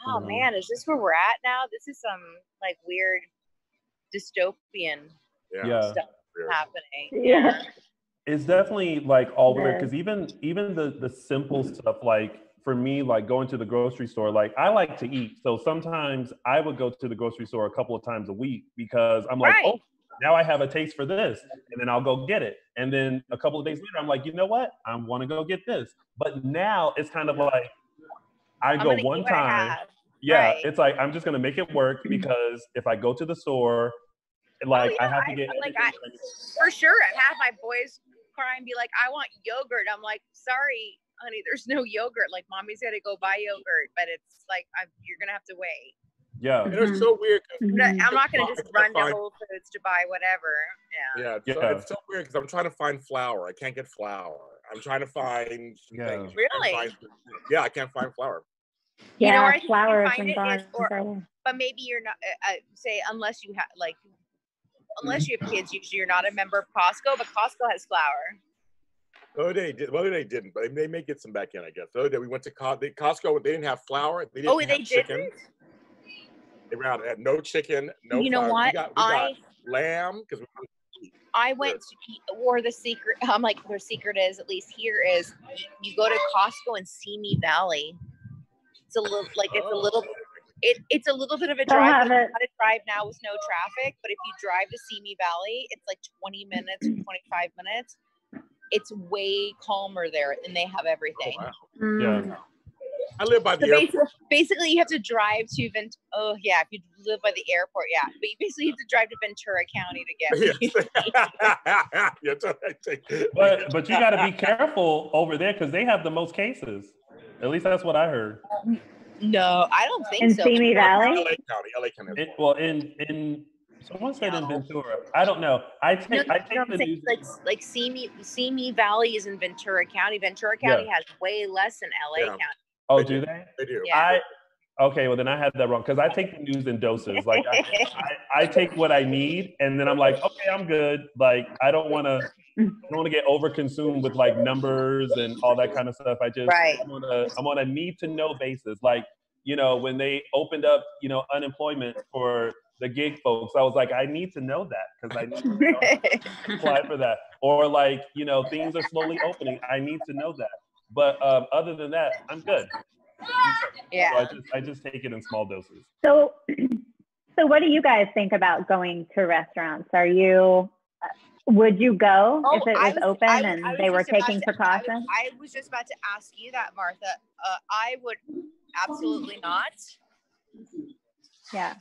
oh Mhm. man, is this where we're at now? This is some like weird dystopian Yeah. stuff happening. Yeah. It's definitely like all weird Yeah. because even the simple stuff, like for me, like going to the grocery store, like I like to eat, so sometimes I would go to the grocery store a couple of times a week because I'm like, Right. oh, now I have a taste for this, and then I'll go get it, and then a couple of days later I'm like, you know what, I want to go get this. But now it's kind of like I I'm go gonna eat one what I time. have. Yeah, Right. it's like I'm just gonna make it work because if I go to the store, like I have to get For sure, I have my boys cry and be like, I want yogurt. I'm like, sorry, honey, there's no yogurt. Like, mommy's got to go buy yogurt, but it's like, you're going to have to wait. Yeah. And it's so weird. 'cause I'm not going to just run to Fine. Whole Foods to buy whatever. Yeah. Yeah, it's so weird because I'm trying to find flour. I can't get flour. I'm trying to find things. Really? I can't find flour. You know Yeah, where I think you flowers find and it is, bars. but maybe you're not, say, unless you have, like, unless you have kids, usually you're not a member of Costco, but Costco has flour. The other day, well, they didn't, but they may get some back in, I guess. The other day we went to Costco. They didn't have flour. They didn't have chicken. They had no chicken, no You know flour. what? We got lamb because I went to, or the secret, I'm like, their secret is, at least here is, you go to Costco in Simi Valley. It's a little, like, it's a little, it's a little bit of a They'll drive. have But it. it's not a drive now with no traffic, but if you drive to Simi Valley, it's like 20 minutes or 25 minutes. It's way calmer there, and they have everything. Yeah. I live by the So airport. basically, you have to drive to Oh yeah, if you live by the airport, yeah. But you basically have to drive to Ventura County to get. But you got to be careful over there because they have the most cases. At least that's what I heard. No, I don't think In so. Simi Valley? LA County. Well, in Someone said in Ventura. I don't know. I take the news. Like Simi Valley is in Ventura County. Ventura County has way less than LA County. Oh, do they? They do. Yeah. Okay, well then I had that wrong because I take the news in doses. Like I take what I need, and then I'm like, okay, I'm good. Like I don't want to get overconsumed with like numbers and all that kind of stuff. I'm on a need to know basis. Like, you know, when they opened up, you know, unemployment for the gig folks, I was like, I need to know that because I need to know apply for that. Or like, you know, things are slowly opening. I need to know that. But other than that, I'm good. Yeah. So I just take it in small doses. So what do you guys think about going to restaurants? Would you go if it was open and they were taking precautions? I was just about to ask you that, Martha. I would absolutely not. Yeah.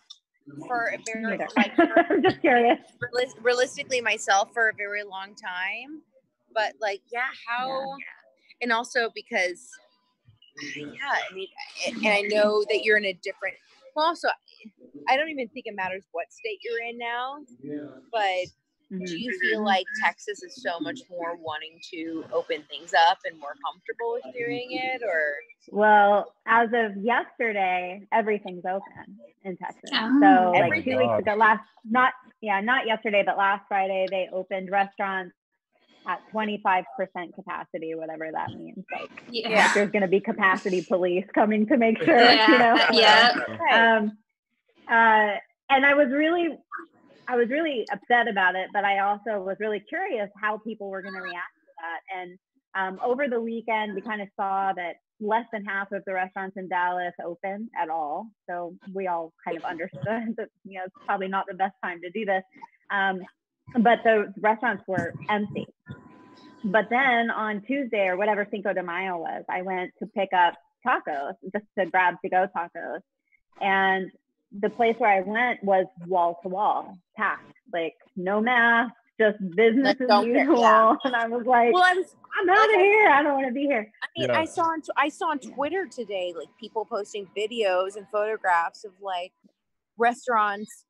For a very, I'm just curious. Realistically, myself for a very long time, but like, and also because, I mean, and I know that you're in a different. Well, also, I don't even think it matters what state you're in now, but. Do you feel like Texas is so much more wanting to open things up and more comfortable with doing it, or? Well, as of yesterday, everything's open in Texas. So like 2 weeks ago, not yesterday, but last Friday, they opened restaurants at 25% capacity, whatever that means. Like, there's going to be capacity police coming to make sure, you know. And I was really upset about it, but I also was really curious how people were going to react to that. And over the weekend, we kind of saw that less than half of the restaurants in Dallas opened at all. So we all kind of understood that, you know, it's probably not the best time to do this. But the restaurants were empty. But then on Tuesday or whatever Cinco de Mayo was, I went to pick up tacos, just to grab to-go tacos. And the place where I went was wall to wall, packed, like no mask, just business as usual. And I was like, I'm out of here. I don't want to be here. I mean, I saw on Twitter today, like people posting videos and photographs of like restaurants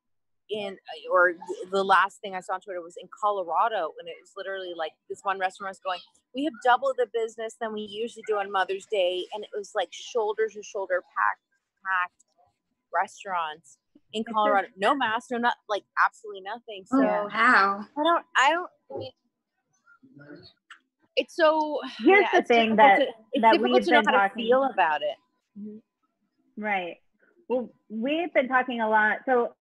or the last thing I saw on Twitter was in Colorado, and it was literally like this one restaurant was going, we have double the business than we usually do on Mother's Day, and it was like shoulder to shoulder packed restaurants in Colorado, no mask, no, not like absolutely nothing. So wow. I don't mean, it's so. Here's the thing that we've been talking to feel about it. Right. Well, we've been talking a lot. So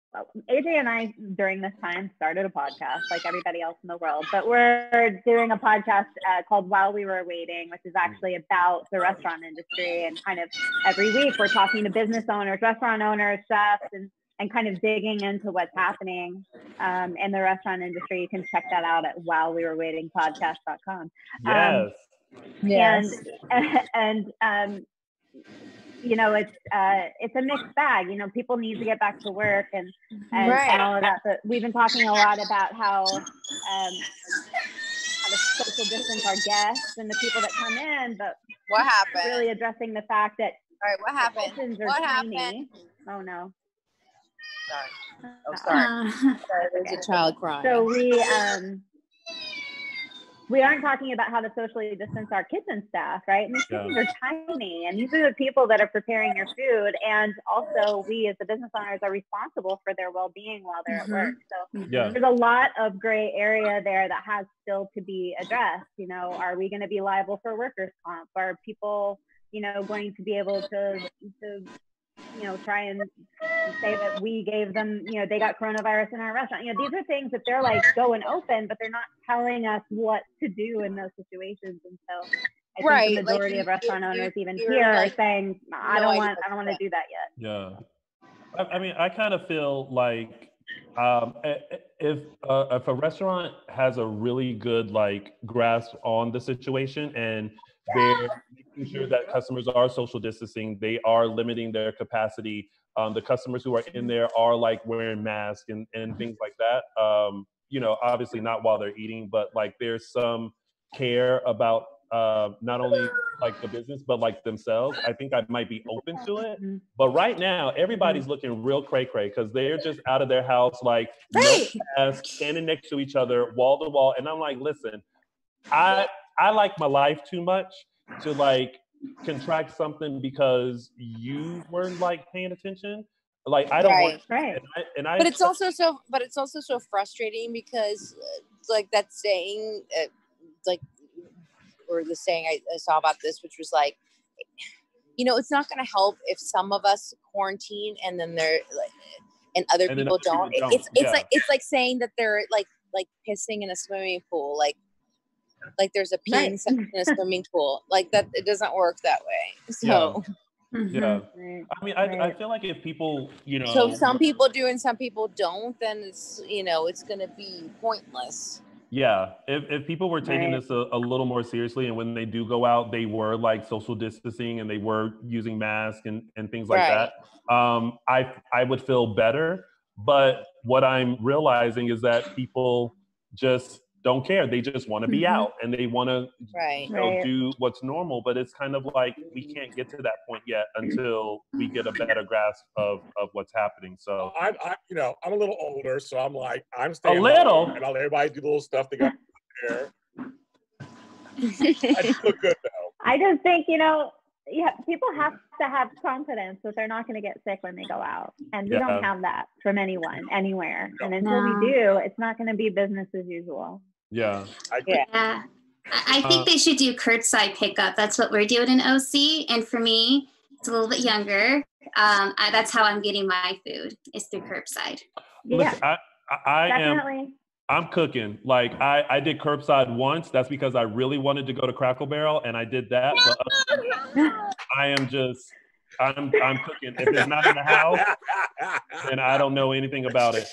AJ and I, during this time, started a podcast like everybody else in the world, but we're doing a podcast called While We Were Waiting, which is actually about the restaurant industry. And kind of every week we're talking to business owners, restaurant owners, chefs, and kind of digging into what's happening in the restaurant industry. You can check that out at whilewewerewaitingpodcast.com. Yes. And you know, it's a mixed bag. You know, people need to get back to work and all of that. But we've been talking a lot about how to social distance our guests and the people that come in. But what happened? Really addressing the fact that what happened? What happened? Oh no. Sorry. Oh, sorry. There's a child crying. So we aren't talking about how to socially distance our kitchen staff, right? And these kitchens are tiny, and these are the people that are preparing your food. And also, we as the business owners are responsible for their well-being while they're at work. So there's a lot of gray area there that has still to be addressed. You know, are we going to be liable for workers' comp? Are people, you know, going to be able to you know, try and say that we gave them, you know, they got coronavirus in our restaurant. You know, these are things that they're like going open, but they're not telling us what to do in those situations. And so I think the majority of restaurant owners even here are saying, I don't want to do that yet. Yeah. I mean, I kind of feel like if a restaurant has a really good like grasp on the situation and they're making sure that customers are social distancing, they are limiting their capacity. The customers who are in there are like wearing masks and things like that. You know, obviously not while they're eating, but like there's some care about not only like the business, but like themselves, I think I might be open to it. But right now, everybody's looking real cray-cray because they're just out of their house, like no mask, standing next to each other, wall to wall. And I'm like, listen, I like my life too much to like contract something because you weren't like paying attention. Like I don't want, but it's also so frustrating because like that saying, like, or the saying I saw about this, which was like, you know, it's not going to help if some of us quarantine and then they're like, and other people don't. It's like saying that they're like pissing in a swimming pool, like there's a peeing section in a swimming pool, like that. It doesn't work that way. So. Yeah. I mean, I feel like if people, you know. So some people do and some people don't, then it's, you know, it's going to be pointless. Yeah. If people were taking this a little more seriously, and when they do go out, they were like social distancing and they were using masks and things like that, I would feel better. But what I'm realizing is that people just don't care. They just want to be out and they want to do what's normal. But it's kind of like we can't get to that point yet until we get a better grasp of what's happening. So I'm a little older, so I'm like, I'm staying a little, home and I'll let everybody do the little stuff they got there. I feel good though. I just think, you know, people have to have confidence that they're not going to get sick when they go out. And we don't have that from anyone, anywhere. And until we do, it's not going to be business as usual. Yeah. I think they should do curbside pickup. That's what we're doing in OC. And for me, it's a little bit younger. That's how I'm getting my food, is through curbside. Listen, I'm cooking. Like I did curbside once. That's because I really wanted to go to Crackle Barrel and I did that. But I'm cooking. If it's not in the house, then I don't know anything about it.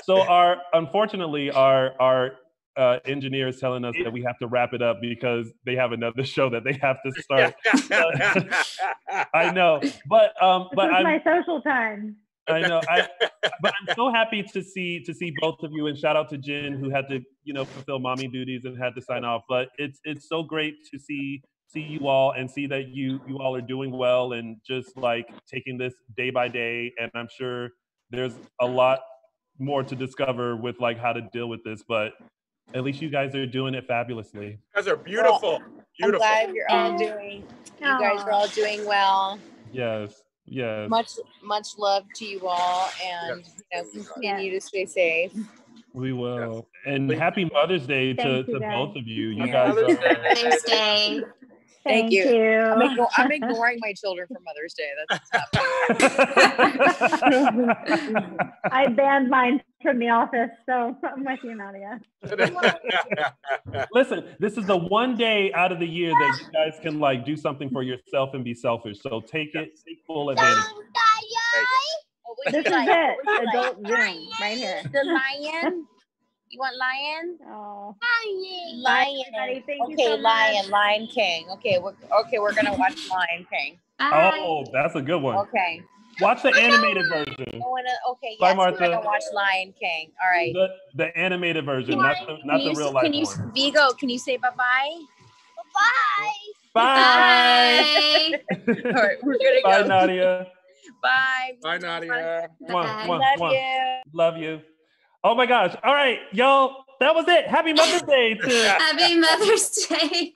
So unfortunately our engineer is telling us that we have to wrap it up because they have another show that they have to start. I know, but it's my social time. I know. But I'm so happy to see both of you, and shout out to Jen who had to, you know, fulfill mommy duties and had to sign off. But it's so great to see you all and see that you all are doing well and just like taking this day by day. And I'm sure there's a lot more to discover with like how to deal with this, but at least you guys are doing it fabulously. You guys are beautiful. I'm glad you're all doing. You guys are all doing well. Yes. Much love to you all, and continue to stay safe. We will. And happy Mother's Day to both of you. You guys are Mother's Day. Thank you. I'm ignoring my children for Mother's Day. That's what's happening. I banned mine from the office, so I'm with you, Nadia. Listen, this is the one day out of the year that you guys can like do something for yourself and be selfish. So take full advantage. This is it. Adult Zoom right here. The lion. You want lion? Oh, lion. Okay, Lion King. Okay, we're gonna watch Lion King. Oh, that's a good one. Okay. Watch the animated version. Bye, Martha. We're gonna watch Lion King. All right. The animated version, not the real life one. Vigo, can you say bye-bye? Bye. All right, we're gonna go. Bye, Nadia. Bye. Bye, Nadia. Love you. Oh my gosh. All right, y'all. That was it. Happy Mother's Day. Happy Mother's Day.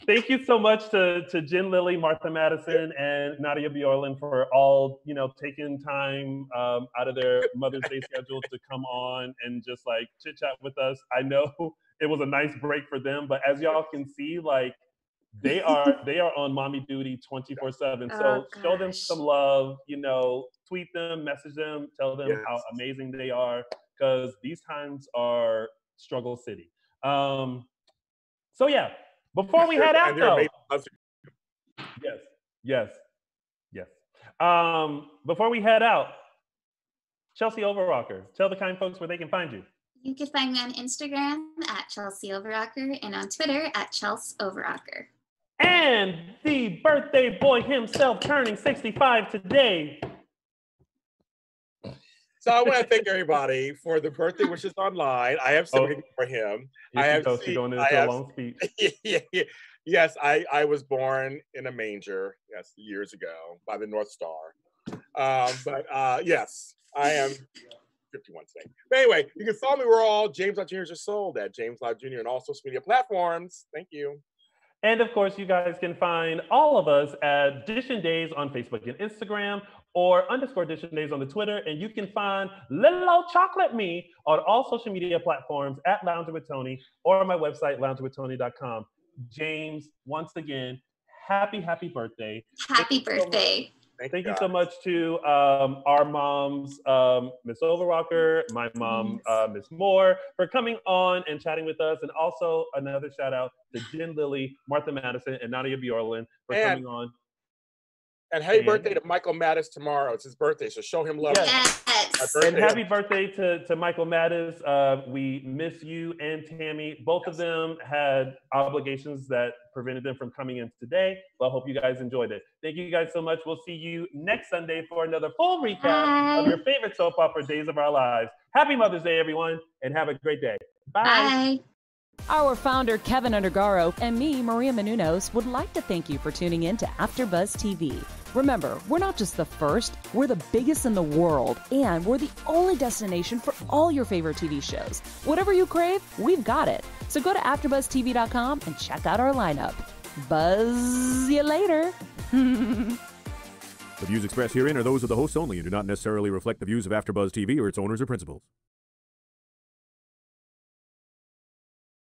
Thank you so much to Jen Lilly, Martha Madison, and Nadia Bjorlin for all, you know, taking time out of their Mother's Day schedule to come on and just like chit chat with us. I know it was a nice break for them, but as y'all can see, like they are on mommy duty 24/7. So show them some love, you know, tweet them, message them, tell them how amazing they are, because these times are struggle city. So yeah, before we head out though, yes. Before we head out, Chelsea Overrocker, tell the kind folks where they can find you. You can find me on Instagram at Chelsea Overrocker and on Twitter at Chelsea Overrocker. And the birthday boy himself turning 65 today. So I want to thank everybody for the birthday wishes online. I have something for him. She's going into a long speech. Yes, I was born in a manger, yes, years ago by the North Star. Yes, I am 51 today. But anyway, you can follow me. We're all James Lott Jr. is sold at James Lott Jr. and all social media platforms. Thank you. And of course, you guys can find all of us at Dish and Days on Facebook and Instagram, or _Dish and Days on the Twitter. And you can find Little Old Chocolate Me on all social media platforms at Lounging with Tony, or on my website, loungingwithtony.com. James, once again, happy birthday. Happy birthday. Thank you so much to our moms, Miss Overwalker, my mom, Miss Moore, for coming on and chatting with us. And also another shout out to Jen Lilly, Martha Madison, and Nadia Bjorlin for coming on. And happy birthday to Michael Mattis tomorrow. It's his birthday, so show him love. Yes. And happy birthday to Michael Mattis. We miss you and Tammy. Both of them had obligations that prevented them from coming in today, but I hope you guys enjoyed it. Thank you guys so much. We'll see you next Sunday for another full recap of your favorite soap opera, Days of Our Lives. Happy Mother's Day, everyone, and have a great day. Bye. Bye. Our founder, Kevin Undergaro, and me, Maria Menounos, would like to thank you for tuning in to AfterBuzz TV. Remember, we're not just the first, we're the biggest in the world, and we're the only destination for all your favorite TV shows. Whatever you crave, we've got it. So go to AfterBuzzTV.com and check out our lineup. Buzz you later. The views expressed herein are those of the hosts only and do not necessarily reflect the views of AfterBuzz TV or its owners or principals.